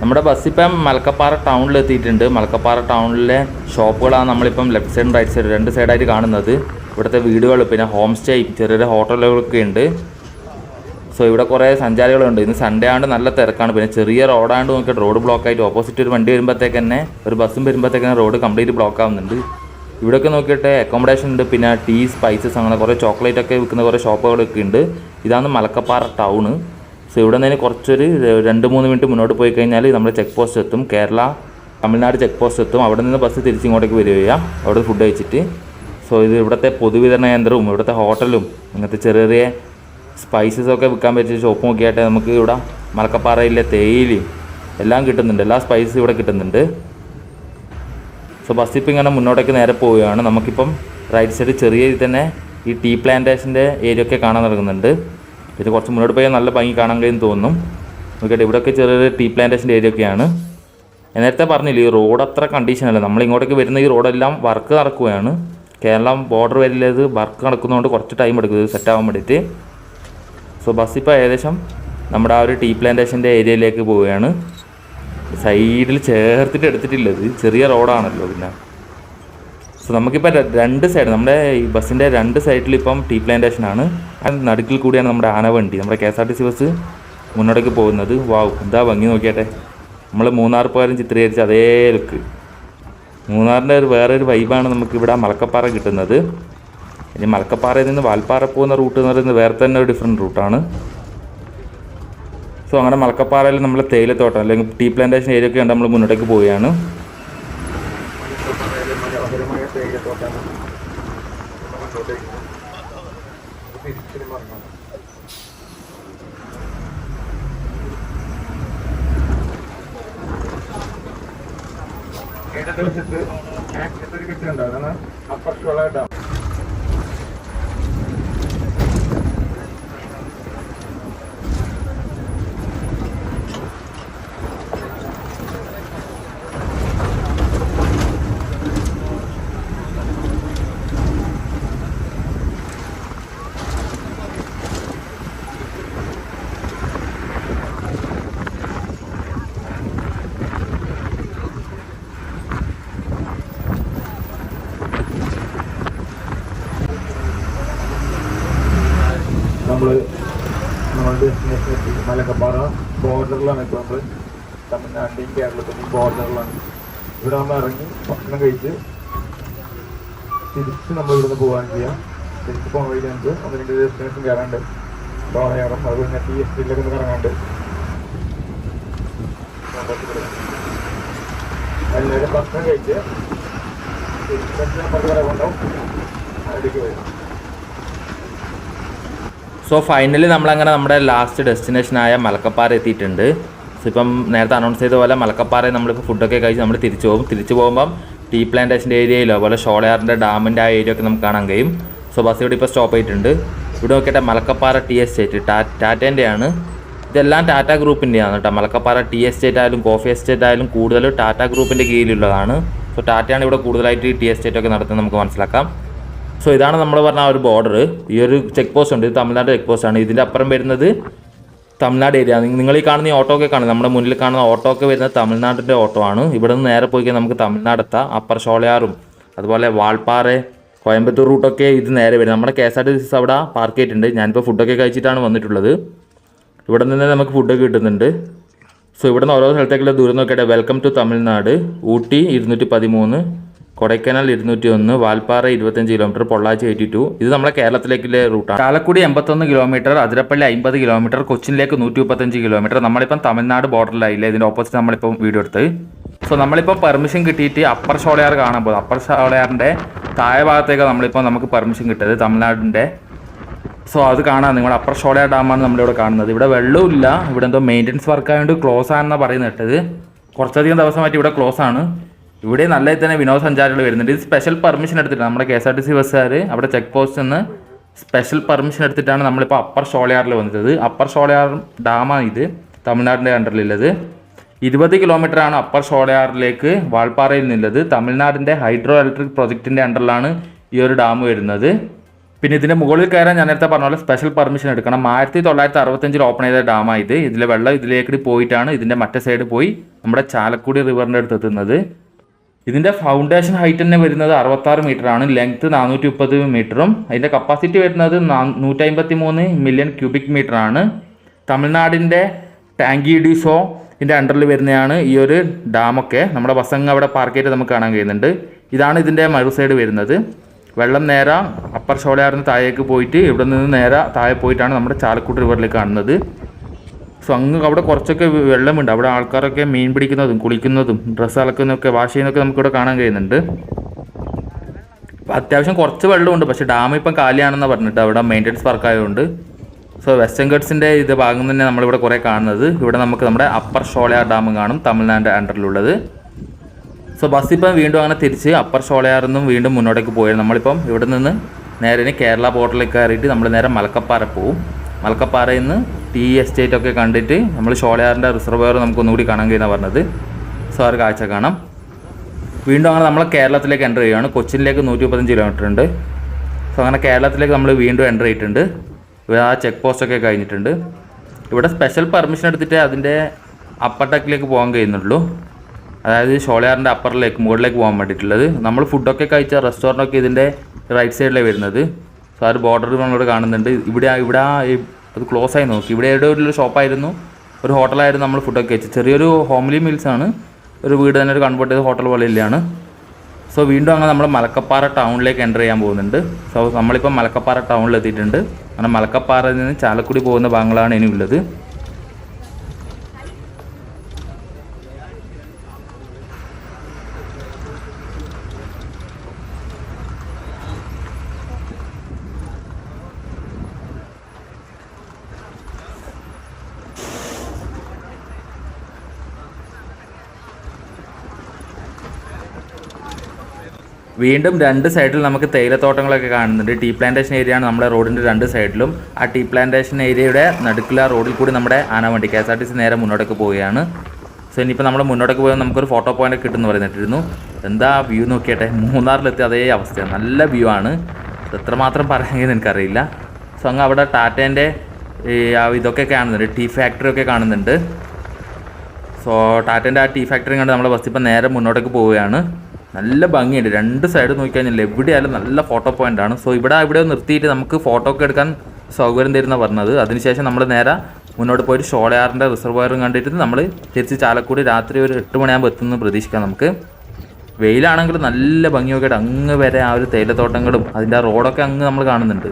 നമ്മുടെ ബസ് ഇപ്പം മലക്കപ്പാറ ടൗണിൽ എത്തിയിട്ടുണ്ട്. മലക്കപ്പാറ ടൗണിലെ ഷോപ്പുകളാണ് നമ്മളിപ്പം ലെഫ്റ്റ് സൈഡും റൈറ്റ് സൈഡ് 2 സൈഡായിട്ട് കാണുന്നത്. ഇവിടുത്തെ വീടുകൾ, പിന്നെ ഹോം സ്റ്റേയും ചെറിയ ഹോട്ടലുകളൊക്കെ ഉണ്ട്. സോ ഇവിടെ കുറേ സഞ്ചാരികളുണ്ട്. ഇന്ന് സൺഡേ ആണ്ട് നല്ല തിരക്കാണ്. പിന്നെ ചെറിയ റോഡാണ്ട് നോക്കിയിട്ട് റോഡ് ബ്ലോക്ക് ആയിട്ട് ഓപ്പോസിറ്റ് ഒരു വണ്ടി വരുമ്പോഴത്തേക്ക് തന്നെ, ഒരു ബസ്സും വരുമ്പോഴത്തേക്ക് തന്നെ റോഡ് കംപ്ലീറ്റ് ബ്ലോക്ക് ആവുന്നുണ്ട്. ഇവിടെയൊക്കെ നോക്കിയിട്ട് അക്കോമഡേഷൻ ഉണ്ട്, പിന്നെ ടീ, സ്പൈസസ്, അങ്ങനെ കുറേ ചോക്ലേറ്റ് ഒക്കെ വിൽക്കുന്ന കുറേ ഷോപ്പുകളൊക്കെ ഉണ്ട്. ഇതാണ് മലക്കപ്പാറ ടൗണ്. സോ ഇവിടെ നിന്ന് കുറച്ചൊരു 2-3 മിനിറ്റ് മുന്നോട്ട് പോയി കഴിഞ്ഞാൽ നമ്മൾ ചെക്ക് പോസ്റ്റ് എത്തും. കേരള തമിഴ്നാട് ചെക്ക് പോസ്റ്റ് എത്തും. അവിടെ നിന്ന് ബസ് തിരിച്ചിങ്ങോട്ടേക്ക് വരികയാണ്, അവിടെ ഫുഡ് കഴിച്ചിട്ട്. സോ ഇത് ഇവിടുത്തെ പൊതുവിതരണ കേന്ദ്രവും ഇവിടുത്തെ ഹോട്ടലും ഇങ്ങനത്തെ ചെറിയ സ്പൈസസ് ഒക്കെ വിൽക്കാൻ പറ്റിയ ഷോപ്പ് നോക്കിയായിട്ട് നമുക്ക് ഇവിടെ മലക്കപ്പാറയിലെ തേയിലയും എല്ലാം കിട്ടുന്നുണ്ട്. എല്ലാ സ്പൈസസും ഇവിടെ കിട്ടുന്നുണ്ട്. സോ ബസ് ഇപ്പം ഇങ്ങനെ മുന്നോട്ടേക്ക് നേരെ പോവുകയാണ്. നമുക്കിപ്പം റൈറ്റ് സൈഡ് ചെറിയ തന്നെ ഈ ടീ പ്ലാന്റേഷൻ്റെ ഏരിയ ഒക്കെ കാണാൻ നടക്കുന്നുണ്ട്. ഇത് കുറച്ച് മുന്നോട്ട് പോയാൽ നല്ല ഭംഗി കാണാൻ കഴിയും തോന്നും. നോക്കിയിട്ട് ഇവിടെയൊക്കെ ചെറിയൊരു ടീ പ്ലാന്റേഷൻ്റെ ഏരിയ ഒക്കെയാണ്. നേരത്തെ പറഞ്ഞില്ല, ഈ റോഡ് അത്ര കണ്ടീഷനല്ല. നമ്മൾ ഇങ്ങോട്ടേക്ക് വരുന്ന ഈ റോഡെല്ലാം വർക്ക് നടക്കുകയാണ്. കേരളം ബോർഡർ വരില്ലത് വർക്ക് നടക്കുന്നതുകൊണ്ട് കുറച്ച് ടൈം എടുക്കും ഇത് സെറ്റാകാൻ വേണ്ടിയിട്ട്. സോ ബസ് ഇപ്പോൾ ഏകദേശം നമ്മുടെ ആ ഒരു ടീ പ്ലാന്റേഷൻ്റെ ഏരിയയിലേക്ക് പോവുകയാണ്. സൈഡിൽ ചേർത്തിട്ട് എടുത്തിട്ടില്ലത്, ചെറിയ റോഡാണല്ലോ. പിന്നെ സോ നമുക്കിപ്പോൾ 2 സൈഡ്, നമ്മുടെ ഈ ബസ്സിൻ്റെ 2 സൈഡിൽ ഇപ്പം ടീ പ്ലാന്റേഷനാണ്. നടുക്കിൽ കൂടിയാണ് നമ്മുടെ ആനവണ്ടി, നമ്മുടെ KSRTC ബസ് മുന്നോട്ടേക്ക് പോകുന്നത്. വാവ്, എന്താ ഭംഗി നോക്കിയാട്ടെ. നമ്മൾ മൂന്നാർ പോയാലും ചിത്രീകരിച്ച അതേ ലുക്ക്. മൂന്നാറിൻ്റെ വേറൊരു വൈബാണ് നമുക്കിവിടെ മലക്കപ്പാറ കിട്ടുന്നത്. ഇനി മലക്കപ്പാറയിൽ നിന്ന് വാൽപ്പാറ പോകുന്ന റൂട്ട് എന്ന് പറയുന്നത് വേറെ തന്നെ ഒരു ഡിഫറെൻറ്റ് റൂട്ടാണ്. സോ അങ്ങനെ മലക്കപ്പാറയിൽ നമ്മൾ തേയിലത്തോട്ടം അല്ലെങ്കിൽ ടീ പ്ലാന്റേഷൻ ഏരിയ ഒക്കെ ഉണ്ട്, നമ്മൾ മുന്നോട്ടേക്ക് പോവുകയാണ്. ഇടതുവശത്ത് ഒരു കിട്ടുന്നുണ്ട്, അതാണ് അപ്പുറത്തുള്ള ഡാം. നമ്മുടെ ഡെസ്റ്റിനേഷൻ എത്തി. മലക്കപ്പാറ ബോർഡറിലാണ്. ഇപ്പോൾ നമ്മൾ തമിഴ്നാട്ടിൻ്റെയും കേരളത്തിൻ്റെയും ബോർഡറിലാണ്. ഇവിടെ നമ്മൾ ഇറങ്ങി ഭക്ഷണം കഴിച്ച് തിരിച്ച് നമ്മൾ ഇവിടുന്ന് പോകാൻ ചെയ്യാം. തിരിച്ച് പോകാൻ വഴി നമുക്ക് 1-2 ഡെസ്റ്റിനേഷൻ കയറാണ്ട്, ഡോളയാറും അതുപോലെ തന്നെ ടീ എസ്റ്റേറ്റിലൊക്കെ ഒന്ന് കറങ്ങാണ്ട്. എല്ലാവരും ഭക്ഷണം കഴിച്ച് തിരിച്ച് നമുക്ക് വരെ കൊണ്ടാവും അതിലേക്ക് വരും. സോ ഫൈനലി നമ്മളങ്ങനെ നമ്മുടെ ലാസ്റ്റ് ഡെസ്റ്റിനേഷനായ മലക്കപ്പാറ എത്തിയിട്ടുണ്ട്. സോ ഇപ്പം നേരത്തെ അനൗൺസ് ചെയ്ത പോലെ മലക്കപ്പാറയിൽ നമ്മളിപ്പോൾ ഫുഡൊക്കെ കഴിച്ച് നമ്മൾ തിരിച്ചു പോകും. തിരിച്ചു പോകുമ്പം ടീ പ്ലാന്റേഷൻ്റെ ഏരിയയിലോ അതുപോലെ ഷോളയാറിൻ്റെ ഡാമിൻ്റെ ആ ഏരിയ ഒക്കെ നമുക്ക് കാണാൻ കഴിയും. സോ ബസ് ഇവിടെ ഇപ്പോൾ സ്റ്റോപ്പ് ചെയ്തിട്ടുണ്ട്. ഇവിടെ നോക്കിയിട്ട് മലക്കപ്പാറ ടീ എസ്റ്റേറ്റ് ടാറ്റേൻ്റെയാണ്. ഇതെല്ലാം ടാറ്റ ഗ്രൂപ്പിൻ്റെയാണ് കേട്ടോ. മലക്കപ്പാറ ടീ എസ്റ്റേറ്റ് ആയാലും കോഫി എസ്റ്റേറ്റ് ആയാലും കൂടുതൽ ടാറ്റ ഗ്രൂപ്പിൻ്റെ കീഴിലുള്ളതാണ്. സോ ടാറ്റയാണ് ഇവിടെ കൂടുതലായിട്ട് ടീ എസ്റ്റേറ്റ് ഒക്കെ നടത്തുന്നത് നമുക്ക് മനസ്സിലാക്കാം. സോ ഇതാണ് നമ്മൾ പറഞ്ഞ ആ ഒരു ബോർഡർ. ഈ ഒരു ചെക്ക് പോസ്റ്റ് ഉണ്ട്, ഇത് തമിഴ്നാട് ചെക്ക് പോസ്റ്റാണ്. ഇതിൻ്റെ അപ്പുറം വരുന്നത് തമിഴ്നാട് ഏരിയ. നിങ്ങൾ ഈ കാണുന്ന ഈ ഓട്ടോ ഒക്കെ കാണുന്നത് നമ്മുടെ മുന്നിൽ കാണുന്ന ഓട്ടോ ഒക്കെ വരുന്നത് തമിഴ്നാടിൻ്റെ ഓട്ടോ ആണ്. ഇവിടെ നിന്ന് നേരെ പോയി കഴിഞ്ഞാൽ നമുക്ക് തമിഴ്നാട് എത്താം. അപ്പർ ഷോളയാറും അതുപോലെ വാൾപ്പാറ കോയമ്പത്തൂർ റൂട്ടൊക്കെ ഇത് നേരെ വരും. നമ്മുടെ KSRTC അവിടെ പാർക്ക് ചെയ്തിട്ടുണ്ട്. ഞാനിപ്പോൾ ഫുഡൊക്കെ കഴിച്ചിട്ടാണ് വന്നിട്ടുള്ളത്. ഇവിടെ നിന്ന് നമുക്ക് ഫുഡൊക്കെ കിട്ടുന്നുണ്ട്. സോ ഇവിടെ നിന്ന് ഓരോ സ്ഥലത്തേക്കുള്ള ദൂരം നോക്കിയിട്ട് welcome to Tamil Nadu. Ooty 213, Kodaikanal 201, Valparai 25 kilometre, Pollachi 82. ഇത് നമ്മളെ കേരളത്തിലേക്കുള്ള റൂട്ടാണ്. ചാലക്കുടി 81 കിലോമീറ്റർ, അതിരപ്പള്ളി 50 കിലോമീറ്റർ, കൊച്ചിനിലേക്ക് 135 കിലോമീറ്റർ. നമ്മളിപ്പം തമിഴ്നാട് ബോർഡറിലായില്ല, ഇതിൻ്റെ ഓപ്പോസിറ്റ് നമ്മളിപ്പം വീഡിയോ എടുത്ത്. സോ നമ്മളിപ്പോൾ പെർമിഷൻ കിട്ടിയിട്ട് അപ്പർ ഷോളയാർ കാണാൻ പോകും. അപ്പർ ഷോളയാറിൻ്റെ താഴെ ഭാഗത്തേക്ക് നമുക്ക് പെർമിഷൻ കിട്ടിയത് തമിഴ്നാടിൻ്റെ. സോ അത് കാണാം. നിങ്ങൾ അപ്പർ ഷോളയാർ ഡാമാണ് നമ്മളിവിടെ കാണുന്നത്. ഇവിടെ വെള്ളമില്ല, ഇവിടെ എന്തോ മെയിൻ്റനൻസ് വർക്ക് ആയതുകൊണ്ട് ക്ലോസ് ആണെന്നാണ് പറയുന്നത് കേട്ടത്. കുറച്ചധികം ദിവസമായിട്ട് ഇവിടെ ക്ലോസ് ആണ്. ഇവിടെ നല്ല തന്നെ വിനോദസഞ്ചാരികൾ വരുന്നുണ്ട്. ഇത് സ്പെഷ്യൽ പെർമിഷൻ എടുത്തിട്ടാണ് നമ്മുടെ KSRTC ബസ്സുകാർ അവിടെ ചെക്ക് പോസ്റ്റിൽ നിന്ന് സ്പെഷ്യൽ പെർമിഷൻ എടുത്തിട്ടാണ് നമ്മളിപ്പോൾ അപ്പർ ഷോളയാറിൽ വന്നത്. അപ്പർ ഷോളയാർ ഡാമാണ് ഇത്, തമിഴ്നാടിൻ്റെ അണ്ടറിലുള്ളത്. 20 കിലോമീറ്ററാണ് അപ്പർ ഷോളയാറിലേക്ക് വാൾപ്പാറയിൽ നിന്നുള്ളത്. തമിഴ്നാടിൻ്റെ ഹൈഡ്രോ ഇലക്ട്രിക് പ്രൊജക്റ്റിൻ്റെ അണ്ടറിലാണ് ഈ ഒരു ഡാം വരുന്നത്. പിന്നെ ഇതിൻ്റെ മുകളിൽ കയറാൻ ഞാൻ നേരത്തെ പറഞ്ഞ പോലെ സ്പെഷ്യൽ പെർമിഷൻ എടുക്കണം. 1965 ഓപ്പൺ ചെയ്ത ഡാമായത്. ഇതിലെ വെള്ളം ഇതിലേക്ക് പോയിട്ടാണ് ഇതിൻ്റെ മറ്റേ സൈഡ് പോയി നമ്മുടെ ചാലക്കുടി റിവറിൻ്റെ അടുത്ത് എത്തുന്നത്. ഇതിൻ്റെ ഫൗണ്ടേഷൻ ഹൈറ്റ് തന്നെ വരുന്നത് 66 മീറ്ററാണ്, ലെങ്ത്ത് 430 മീറ്ററും. അതിൻ്റെ കപ്പാസിറ്റി വരുന്നത് 153 മില്യൺ ക്യൂബിക് മീറ്ററാണ്. തമിഴ്നാടിൻ്റെ ടാങ്കി ഡിസോ ഇതിൻ്റെ അണ്ടറിൽ വരുന്നതാണ് ഈ ഒരു ഡാമൊക്കെ. നമ്മുടെ ബസ്സങ്ങ് അവിടെ പാർക്ക് ചെയ്ത് നമുക്ക് കാണാൻ കഴിയുന്നുണ്ട്. ഇതാണ് ഇതിൻ്റെ മറു സൈഡ് വരുന്നത്. വെള്ളം നേരെ അപ്പർ ഷോളയാറിന് താഴേക്ക് പോയിട്ട് ഇവിടെ നിന്ന് നേരെ താഴെ പോയിട്ടാണ് നമ്മുടെ ചാലക്കുടി റിവറിലേക്ക് കാണുന്നത്. സോ അങ്ങ് അവിടെ കുറച്ചൊക്കെ വെള്ളമുണ്ട്. അവിടെ ആൾക്കാരൊക്കെ മീൻ പിടിക്കുന്നതും കുളിക്കുന്നതും ഡ്രസ്സ് അലക്കുന്നതൊക്കെ വാഷ് ചെയ്യുന്നതൊക്കെ നമുക്കിവിടെ കാണാൻ കഴിയുന്നുണ്ട്. അത്യാവശ്യം കുറച്ച് വെള്ളമുണ്ട്, പക്ഷേ ഡാം ഇപ്പം കാലിയാണെന്ന് പറഞ്ഞിട്ട് അവിടെ മെയിൻ്റനൻസ് വർക്ക് ആയതുകൊണ്ട്. സോ വെസ്റ്റേൺ ഗട്ട്സിൻ്റെ ഇത് ഭാഗം തന്നെ നമ്മളിവിടെ കുറേ കാണുന്നത്. ഇവിടെ നമുക്ക് നമ്മുടെ അപ്പർ ഷോളയാർ ഡാം കാണും, തമിഴ്നാട് അണ്ടറിലുള്ളത്. സോ ബസ് ഇപ്പം വീണ്ടും അങ്ങനെ തിരിച്ച് അപ്പർ ഷോളയാറിൽ നിന്നും വീണ്ടും മുന്നോട്ടേക്ക് പോയത്. നമ്മളിപ്പം ഇവിടെ നിന്ന് നേരെ കേരള ബോർഡറിലേക്ക് കയറിയിട്ട് നമ്മൾ നേരെ മലക്കപ്പാറ പോവും. മലക്കപ്പാറയിൽ നിന്ന് ടീ എസ്റ്റേറ്റ് ഒക്കെ കണ്ടിട്ട് നമ്മൾ ഷോളയാറിൻ്റെ റിസർവയർ നമുക്കൊന്നുകൂടി കാണാൻ കഴിയുന്ന പറഞ്ഞത്. സോ ആ ഒരു കാഴ്ച കാണാം. വീണ്ടും അങ്ങനെ നമ്മൾ കേരളത്തിലേക്ക് എൻ്റർ ചെയ്യുകയാണ്. കൊച്ചിനിലേക്ക് 135 കിലോമീറ്റർ ഉണ്ട്. സോ അങ്ങനെ കേരളത്തിലേക്ക് നമ്മൾ വീണ്ടും എൻ്റർ ചെയ്തിട്ടുണ്ട്. ആ ചെക്ക് പോസ്റ്റൊക്കെ കഴിഞ്ഞിട്ടുണ്ട്. ഇവിടെ സ്പെഷ്യൽ പെർമിഷൻ എടുത്തിട്ട് അതിൻ്റെ അപ്പർ ഡെക്കിലേക്ക് പോകാൻ കഴിയുന്നുള്ളൂ. അതായത് ഷോളയാറിൻ്റെ അപ്പറിലേക്ക് മുകളിലേക്ക് പോകാൻ വേണ്ടിയിട്ടുള്ളത്. നമ്മൾ ഫുഡൊക്കെ കഴിച്ച റെസ്റ്റോറൻറ്റൊക്കെ ഇതിൻ്റെ റൈറ്റ് സൈഡിലാണ് വരുന്നത്. സോ ആ ഒരു ബോർഡർ നമ്മളിവിടെ കാണുന്നുണ്ട്. ഇവിടെ അത് ക്ലോസ് ആയി നോക്കി. ഇവിടെ എവിടെ ഒരു ഷോപ്പായിരുന്നു, ഒരു ഹോട്ടലായിരുന്നു നമ്മൾ ഫുഡൊക്കെ കഴിച്ചത്. ചെറിയൊരു ഹോംലി മീൽസാണ്, ഒരു വീട് തന്നെ ഒരു കൺവേർട്ട് ചെയ്ത ഹോട്ടൽ പോലെ ഇല്ലാണ്. സോ വീണ്ടും അങ്ങനെ നമ്മൾ മലക്കപ്പാറ ടൗണിലേക്ക് എൻ്റർ ചെയ്യാൻ പോകുന്നുണ്ട്. സോ നമ്മളിപ്പോൾ മലക്കപ്പാറ ടൗണിൽ എത്തിയിട്ടുണ്ട്. അങ്ങനെ മലക്കപ്പാറയിൽ നിന്ന് ചാലക്കുടി പോകുന്ന ഭാഗങ്ങളാണ് ഇനിയുള്ളത്. വീണ്ടും രണ്ട് സൈഡിൽ നമുക്ക് തേയിലത്തോട്ടങ്ങളൊക്കെ കാണുന്നുണ്ട്. ടീ പ്ലാന്റേഷൻ ഏരിയയാണ് നമ്മുടെ റോഡിൻ്റെ രണ്ട് സൈഡിലും. ആ ടീ പ്ലാന്റേഷൻ ഏരിയയുടെ നടുക്കുള്ള റോഡിൽ കൂടി നമ്മുടെ ആനവണ്ടി KSRTC നേരെ മുന്നോട്ടേക്ക് പോവുകയാണ്. സോ ഇനിയിപ്പോൾ നമ്മൾ മുന്നോട്ടേക്ക് പോയാൽ നമുക്കൊരു ഫോട്ടോ പോയിൻ്റ് കിട്ടുമെന്ന് പറഞ്ഞിട്ടിരുന്നു. എന്താ വ്യൂ നോക്കിയട്ടെ, മൂന്നാറിലെത്തി അതേ അവസ്ഥയാണ്. നല്ല വ്യൂ ആണ്, എത്രമാത്രം പറയുന്നത് എനിക്കറിയില്ല. സോ അങ്ങ് അവിടെ ടാറ്റേൻ്റെ ഇതൊക്കെ കാണുന്നുണ്ട്, ടീ ഫാക്ടറി ഒക്കെ കാണുന്നുണ്ട്. സോ ടാറ്റേൻ്റെ ആ ടീ ഫാക്ടറി കണ്ട് നമ്മളെ ബസ് ഇപ്പം നേരെ മുന്നോട്ടേക്ക് പോവുകയാണ്. നല്ല ഭംഗിയുണ്ട്, രണ്ട് സൈഡ് നോക്കിക്കഴിഞ്ഞാൽ എവിടെയായാലും നല്ല ഫോട്ടോ പോയിൻ്റാണ്. സോ ഇവിടെ നിർത്തിയിട്ട് നമുക്ക് ഫോട്ടോ ഒക്കെ എടുക്കാൻ സൗകര്യം തരുന്ന പറഞ്ഞത്. അതിനുശേഷം നമ്മൾ നേരെ മുന്നോട്ട് പോയിട്ട് ഷോളയാറിൻ്റെ റിസർവയറും കണ്ടിട്ട് നമ്മൾ തിരിച്ച് ചാലക്കുടി രാത്രി ഒരു 8 മണിയാകുമ്പോൾ എത്തുമെന്ന് പ്രതീക്ഷിക്കാം നമുക്ക്. വെയിലാണെങ്കിൽ നല്ല ഭംഗിയൊക്കെ ആയിട്ട് അങ്ങ് വരെ ആ ഒരു തേയിലത്തോട്ടങ്ങളും അതിൻ്റെ ആ റോഡൊക്കെ അങ്ങ് നമ്മൾ കാണുന്നുണ്ട്.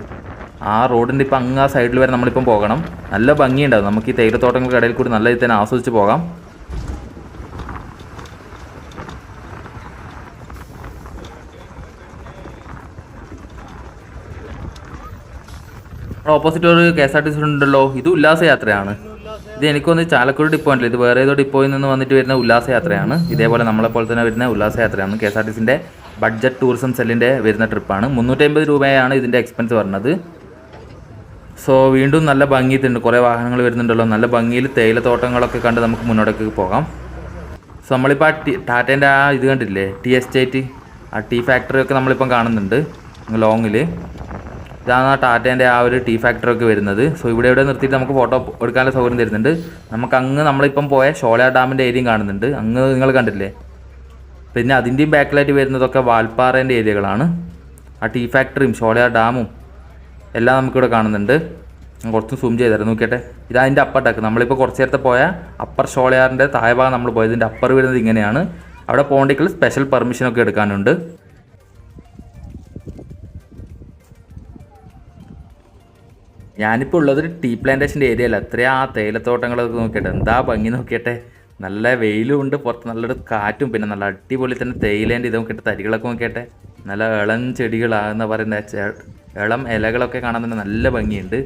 ആ റോഡിൻ്റെ ഇപ്പം അങ്ങ് ആ സൈഡിൽ വരെ നമ്മളിപ്പം പോകണം. നല്ല ഭംഗിയുണ്ടാവും, നമുക്ക് ഈ തേയിലത്തോട്ടങ്ങളുടെ ഇടയിൽ കൂടി നല്ല രീതിയിൽ തന്നെ ആസ്വദിച്ച് പോകാം. ഓപ്പോസിറ്റ് ഒരു KSRTC ഉണ്ടല്ലോ, ഇത് ഉല്ലാസയാത്രയാണ്. ഇത് എനിക്കൊന്ന് ചാലക്കുടി ഡിപ്പോ അല്ല, ഇത് വേറെ ഏതോ ഡിപ്പോയിൽ നിന്ന് വന്നിട്ട് വരുന്ന ഉല്ലാസയാത്രയാണ്. ഇതേപോലെ നമ്മളെപ്പോലെ തന്നെ വരുന്ന ഉല്ലാസയാത്രയാണ്. KSRTCൻ്റെ ബഡ്ജറ്റ് ടൂറിസം സെല്ലിൻ്റെ വരുന്ന ട്രിപ്പാണ്. 350 രൂപയാണ് ഇതിൻ്റെ എക്സ്പെൻസ് പറഞ്ഞത്. സോ വീണ്ടും നല്ല ഭംഗിയുണ്ട്, കുറേ വാഹനങ്ങൾ വരുന്നുണ്ടല്ലോ. നല്ല ഭംഗിയിൽ തേയിലത്തോട്ടങ്ങളൊക്കെ കണ്ട് നമുക്ക് മുന്നോട്ടേക്ക് പോകാം. സോ നമ്മളിപ്പോൾ ആ ടാറ്റേൻ്റെ ആ ഇത് കണ്ടില്ലേ, ടീ എസ്റ്റേറ്റ്, ആ ടീ ഫാക്ടറി ഒക്കെ നമ്മളിപ്പം കാണുന്നുണ്ട് ലോങ്ങിൽ. ഇതാണ് ആ ടാറ്റേൻ്റെ ആ ഒരു ടീ ഫാക്ടറി ഒക്കെ വരുന്നത്. സോ ഇവിടെ നിർത്തിയിട്ട് നമുക്ക് ഫോട്ടോ എടുക്കാനുള്ള സൗകര്യം തരുന്നുണ്ട്. നമുക്ക് അങ്ങ് നമ്മളിപ്പം പോയ ഷോളയാർ ഡാമിൻ്റെ ഏരിയയും കാണുന്നുണ്ട്, അങ്ങ് നിങ്ങൾ കണ്ടില്ലേ. പിന്നെ അതിൻ്റെയും ബാക്കിലായിട്ട് വരുന്നതൊക്കെ വാൽപ്പാറേൻ്റെ ഏരിയകളാണ്. ആ ടീ ഫാക്ടറിയും ഷോളയാർ ഡാമും എല്ലാം നമുക്കിവിടെ കാണുന്നുണ്ട്. കുറച്ച് സൂം ചെയ്ത് തരാം, നോക്കിയട്ടെ. ഇതതിൻ്റെ അപ്പർ ഡെക്ക്. നമ്മളിപ്പോൾ കുറച്ച് നേരത്തെ പോയ അപ്പർ ഷോളയാറിൻ്റെ താഴെ ഭാഗം നമ്മൾ പോയത്. ഇതിൻ്റെ അപ്പർ വരുന്നത് ഇങ്ങനെയാണ്. അവിടെ പോകേണ്ടെങ്കിൽ സ്പെഷ്യൽ പെർമിഷനൊക്കെ എടുക്കാനുണ്ട്. ഞാനിപ്പോൾ ഉള്ളത് ടീ പ്ലാന്റേഷൻ്റെ ഏരിയയിൽ. എത്രയാ ആ തേയിലത്തോട്ടങ്ങളൊക്കെ നോക്കിയിട്ട് എന്താ ഭംഗി നോക്കിയട്ടെ. നല്ല വെയിലും ഉണ്ട്, പുറത്ത് നല്ലൊരു കാറ്റും, പിന്നെ നല്ല അടിപൊളി തന്നെ തേയിലേൻ്റെ ഇത് നോക്കിയിട്ട് തരികളൊക്കെ നോക്കിയട്ടെ. നല്ല ഇളം ചെടികളാണെന്ന് പറയുന്നത്, ഇളം ഇലകളൊക്കെ കാണാൻ തന്നെ നല്ല ഭംഗിയുണ്ട്.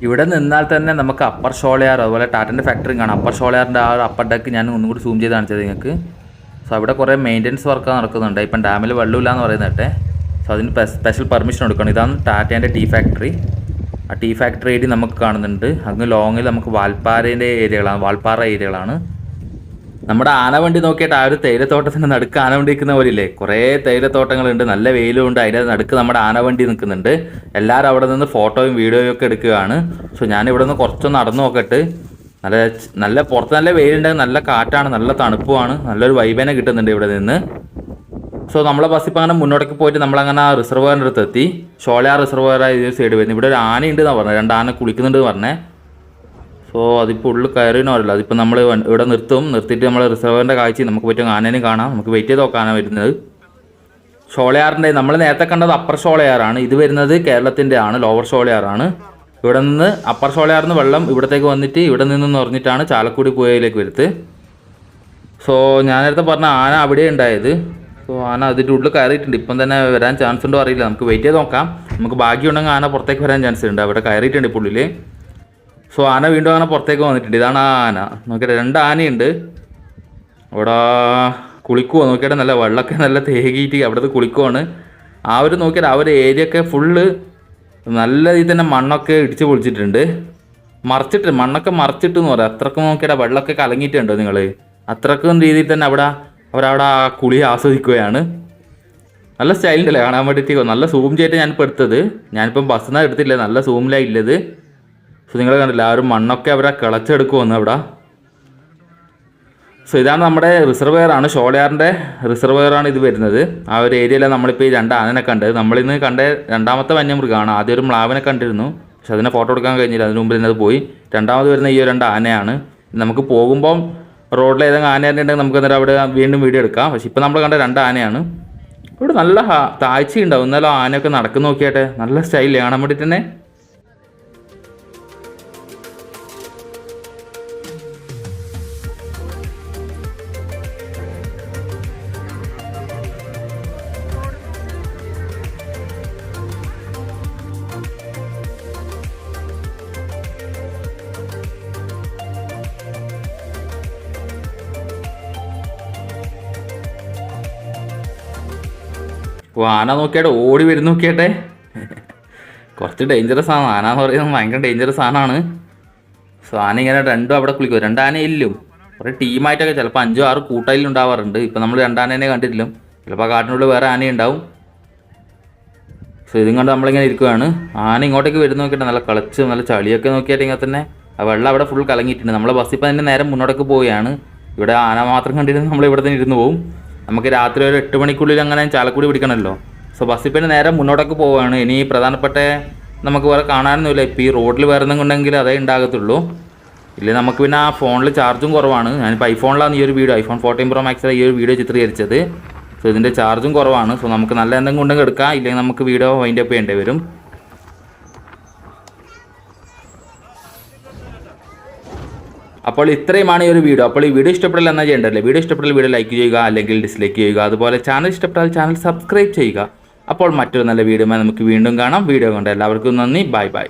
ഇവിടെ നിന്നാൽ തന്നെ നമുക്ക് അപ്പർ ഷോളയാർ, അതുപോലെ ടാറ്റൻ്റെ ഫാക്ടറിയും കാണാം. അപ്പർ ഷോളയാറിൻ്റെ ആ അപ്പർ ഡെക്ക് ഞാൻ ഒന്നും കൂടി സൂം ചെയ്ത് കാണിച്ചത് നിങ്ങൾക്ക്. സോ അവിടെ കുറേ മെയിൻ്റനൻസ് വർക്ക് നടക്കുന്നുണ്ട്. ഇപ്പം ഡാമിൽ വെള്ളമില്ല എന്ന് പറയുന്നട്ടെ. സോ അതിന് സ്പെഷ്യൽ പെർമിഷൻ എടുക്കണം. ഇതാണ് ടാറ്റേൻ്റെ ടീ ഫാക്ടറി. ആ ടീ ഫാക്ടറി ഏരിയ നമുക്ക് കാണുന്നുണ്ട്. അങ്ങ് ലോങ്ങിൽ നമുക്ക് വാൽപ്പാറേൻ്റെ ഏരിയകളാണ്, വാൽപ്പാറ ഏരിയകളാണ്. നമ്മുടെ ആനവണ്ടി നോക്കിയിട്ട് ആ ഒരു തേയിലത്തോട്ടത്തിൻ്റെ നടുക്ക് ആനവണ്ടി നിൽക്കുന്ന പോലില്ലേ, കുറേ തേയിലത്തോട്ടങ്ങളുണ്ട്, നല്ല വെയിലും ഉണ്ട്. അതിൻ്റെ നടുക്ക് നമ്മുടെ ആനവണ്ടി നിൽക്കുന്നുണ്ട്. എല്ലാവരും അവിടെ നിന്ന് ഫോട്ടോയും വീഡിയോയും ഒക്കെ എടുക്കുകയാണ്. സോ ഞാനിവിടെ നിന്ന് കുറച്ചൊന്ന് നടന്നു നോക്കട്ടെ. നല്ല പുറത്ത് നല്ല വെയിലുണ്ട്, നല്ല കാറ്റാണ്, നല്ല തണുപ്പുമാണ്, നല്ലൊരു വൈബേനെ കിട്ടുന്നുണ്ട് ഇവിടെ നിന്ന്. സോ നമ്മളെ ബസ് ഇപ്പം അങ്ങനെ മുന്നോട്ടേക്ക് പോയിട്ട് നമ്മളങ്ങനെ ആ റിസർവറിൻ്റെ അടുത്ത് എത്തി. ഷോളയാർ റിസർവറായ ഈ സൈഡ് വരുന്നത്. ഇവിടെ ഒരു ആനയുണ്ട് എന്നാണ് പറഞ്ഞത്, 2 ആന കുളിക്കുന്നുണ്ട് പറഞ്ഞേ. സോ അതിപ്പോൾ ഉള്ളിൽ കയറിയെന്ന് പറയില്ല. അതിപ്പോൾ നമ്മൾ ഇവിടെ നിർത്തിയിട്ട് നമ്മൾ റിസർവറിൻ്റെ കാഴ്ച നമുക്ക് പറ്റും ആനേനെ കാണാം. നമുക്ക് വെയിറ്റ് ചെയ്ത് നോക്കാനാണ് വരുന്നത്. ഷോളയാറിൻ്റെ നമ്മൾ നേരത്തെ കണ്ടത് അപ്പർ ഷോളയാറാണ്. ഇത് വരുന്നത് കേരളത്തിൻ്റെ ആണ്, ലോവർ ഷോളയാറാണ്. ഇവിടെ നിന്ന് അപ്പർ ഷോളയാറിന് വെള്ളം ഇവിടത്തേക്ക് വന്നിട്ട് ഇവിടെ നിന്ന് നിറഞ്ഞിട്ടാണ് ചാലക്കുടി പുഴയിലേക്ക് വരുന്നത്. സോ ഞാൻ നേരത്തെ പറഞ്ഞ ആന അവിടെ ഉണ്ടായത്. സോ ആന അതിൻ്റെ ഉള്ളിൽ കയറിയിട്ടുണ്ട്. ഇപ്പം തന്നെ വരാൻ ചാൻസ് ഉണ്ടോ അറിയില്ല, നമുക്ക് വെയിറ്റ് ചെയ്ത് നോക്കാം. നമുക്ക് ഭാഗ്യമുണ്ടെങ്കിൽ ആന പുറത്തേക്ക് വരാൻ ചാൻസ് ഉണ്ട്. അവിടെ കയറിയിട്ടുണ്ട് ഇപ്പോൾ ഉള്ളിൽ. സോ ആന വീണ്ടും അങ്ങനെ പുറത്തേക്ക് വന്നിട്ടുണ്ട്. ഇതാണ് ആ ആന. നോക്കിയിട്ട് 2 ആനയുണ്ട് അവിടെ. കുളിക്കുമോ നോക്കിയിട്ട്, നല്ല വെള്ളമൊക്കെ നല്ല തേകിയിട്ട് അവിടുത്തെ കുളിക്കുവാണ്. ആ ഒരു നോക്കിയിട്ട് ആ ഒരു ഏരിയ ഒക്കെ ഫുള്ള് നല്ല രീതിയിൽ തന്നെ മണ്ണൊക്കെ ഇടിച്ച് പൊളിച്ചിട്ടുണ്ട്, മണ്ണൊക്കെ മറിച്ചിട്ട് എന്ന് പറയാം. അത്രക്കും നോക്കിയിട്ട് വെള്ളമൊക്കെ കലങ്ങിയിട്ടുണ്ടോ നിങ്ങൾ, അത്രക്കും രീതിയിൽ തന്നെ അവരവിടെ ആ കുളി ആസ്വദിക്കുകയാണ്. നല്ല സ്റ്റൈലുണ്ടല്ലേ കാണാൻ വേണ്ടിയിട്ട്. നല്ല സൂം ചെയ്തിട്ട് ഞാനിപ്പോൾ എടുത്തത്. ഞാനിപ്പം ബസ്സിൽ നിന്ന് എടുത്തില്ല, നല്ല സൂമിലാണ് ഇല്ലത്. സോ നിങ്ങൾ കണ്ടില്ല, ആ ഒരു മണ്ണൊക്കെ അവരെ കിളച്ചെടുക്കുമെന്ന് അവിടെ. സോ ഇതാണ് നമ്മുടെ റിസർവെയറാണ്, ഷോളയാറിൻ്റെ റിസർവെയറാണ് ഇത് വരുന്നത്. ആ ഒരു ഏരിയയിലാണ് നമ്മളിപ്പോൾ ഈ 2 ആനനെ കണ്ടത്. നമ്മളിന്ന് കണ്ട 2ാമത്തെ വന്യമൃഗമാണ്. ആദ്യം ഒരു മ്ലാവിനെ കണ്ടിരുന്നു, പക്ഷെ അതിനെ ഫോട്ടോ എടുക്കാൻ കഴിഞ്ഞില്ല, അതിന് മുമ്പിൽ അത് പോയി. 2ാമത് വരുന്ന ഈ 2 ആനയാണ്. നമുക്ക് പോകുമ്പം റോഡിൽ ഏതെങ്കിലും ആനയുണ്ടെങ്കിൽ നമുക്ക് അന്നേരം അവിടെ വീണ്ടും വീഡിയോ എടുക്കാം. പക്ഷെ ഇപ്പോൾ നമ്മൾ കണ്ട 2 ആനയാണ്. ഇവിടെ നല്ല താഴ്ചയുണ്ടാവും, എന്നാലും ആനയൊക്കെ നടക്കുന്ന നോക്കിയാട്ടെ, നല്ല സ്റ്റൈലിൽ കാണാൻ വേണ്ടിയിട്ട് തന്നെ. ആന നോക്കിയാട്ടെ ഓടി വരുന്ന നോക്കിയാട്ടെ, കുറച്ച് ഡേഞ്ചറസ് ആണ്. ആന എന്ന് പറയുന്നത് ഭയങ്കര ഡേഞ്ചറസ് സാധനമാണ്. സോ ആന ഇങ്ങനെ 2 അവിടെ കുളിക്കും. 2 ആനയില്ലും കുറേ ടീമായിട്ടൊക്കെ ചിലപ്പോൾ 5-6 കൂട്ടായാലും ഉണ്ടാവാറുണ്ട്. ഇപ്പം നമ്മൾ 2 ആനേനെ കണ്ടിട്ടില്ല, ചിലപ്പോൾ കാട്ടിനുള്ളിൽ വേറെ ആനയുണ്ടാവും. സോ ഇതും കൊണ്ട് നമ്മളിങ്ങനെ ഇരിക്കുകയാണ്. ആന ഇങ്ങോട്ടേക്ക് വരുന്ന നോക്കിയിട്ട് നല്ല കളിച്ച് നല്ല ചളിയൊക്കെ നോക്കിയായിട്ട് ഇങ്ങനെ തന്നെ ആ വെള്ളം അവിടെ ഫുൾ കലങ്ങിയിട്ടുണ്ട്. നമ്മളെ ബസ് ഇപ്പം തന്നെ നേരെ മുന്നോട്ടേക്ക് പോവുകയാണ്. ഇവിടെ ആന മാത്രം കണ്ടിരുന്ന് നമ്മൾ ഇവിടെ തന്നെ ഇരുന്ന് പോകും. നമുക്ക് രാത്രി ഒരു 8 മണിക്കുള്ളിൽ അങ്ങനെ ചാലക്കുടി പിടിക്കണമല്ലോ. സോ ബസ്സിൽ പിന്നെ നേരെ മുന്നോട്ടൊക്കെ പോവുകയാണ്. ഇനി പ്രധാനപ്പെട്ട നമുക്ക് വേറെ കാണാനൊന്നുമില്ല. ഇപ്പോൾ ഈ റോഡിൽ വേറെ ഉണ്ടെങ്കിൽ അതേ ഉണ്ടാകത്തുള്ളൂ. ഇല്ല നമുക്ക് പിന്നെ ആ ഫോണിൽ ചാർജും കുറവാണ്. ഞാനിപ്പോൾ ഐഫോണിലാണ് ഈ ഒരു വീഡിയോ, iPhone 14 Pro Max ഈ ഒരു വീഡിയോ ചിത്രീകരിച്ചത്. സോ ഇതിൻ്റെ ചാർജും കുറവാണ്. സോ നമുക്ക് നല്ല എന്തെങ്കിലും ഉണ്ടെങ്കിൽ എടുക്കാം, ഇല്ലെങ്കിൽ നമുക്ക് വീഡിയോ വൈൻഡ് അപ്പ് ചെയ്യേണ്ടി വരും. അപ്പോൾ ഇത്രയുമാണ് ഈ ഒരു വീഡിയോ. അപ്പോൾ ഈ വീഡിയോ ഇഷ്ടപ്പെടില്ല എന്നാൽ ചെയ്യേണ്ടല്ലേ, വീഡിയോ ഇഷ്ടപ്പെട്ടാൽ വീഡിയോ ലൈക്ക് ചെയ്യുക, അല്ലെങ്കിൽ ഡിസ്ലൈക്ക് ചെയ്യുക. അതുപോലെ ചാനൽ ഇഷ്ടപ്പെട്ടാൽ ചാനൽ സബ്സ്ക്രൈബ് ചെയ്യുക. അപ്പോൾ മറ്റൊരു നല്ല വീഡിയോമായി നമുക്ക് വീണ്ടും കാണാം. വീഡിയോ കൊണ്ട് എല്ലാവർക്കും നന്ദി. Bye bye.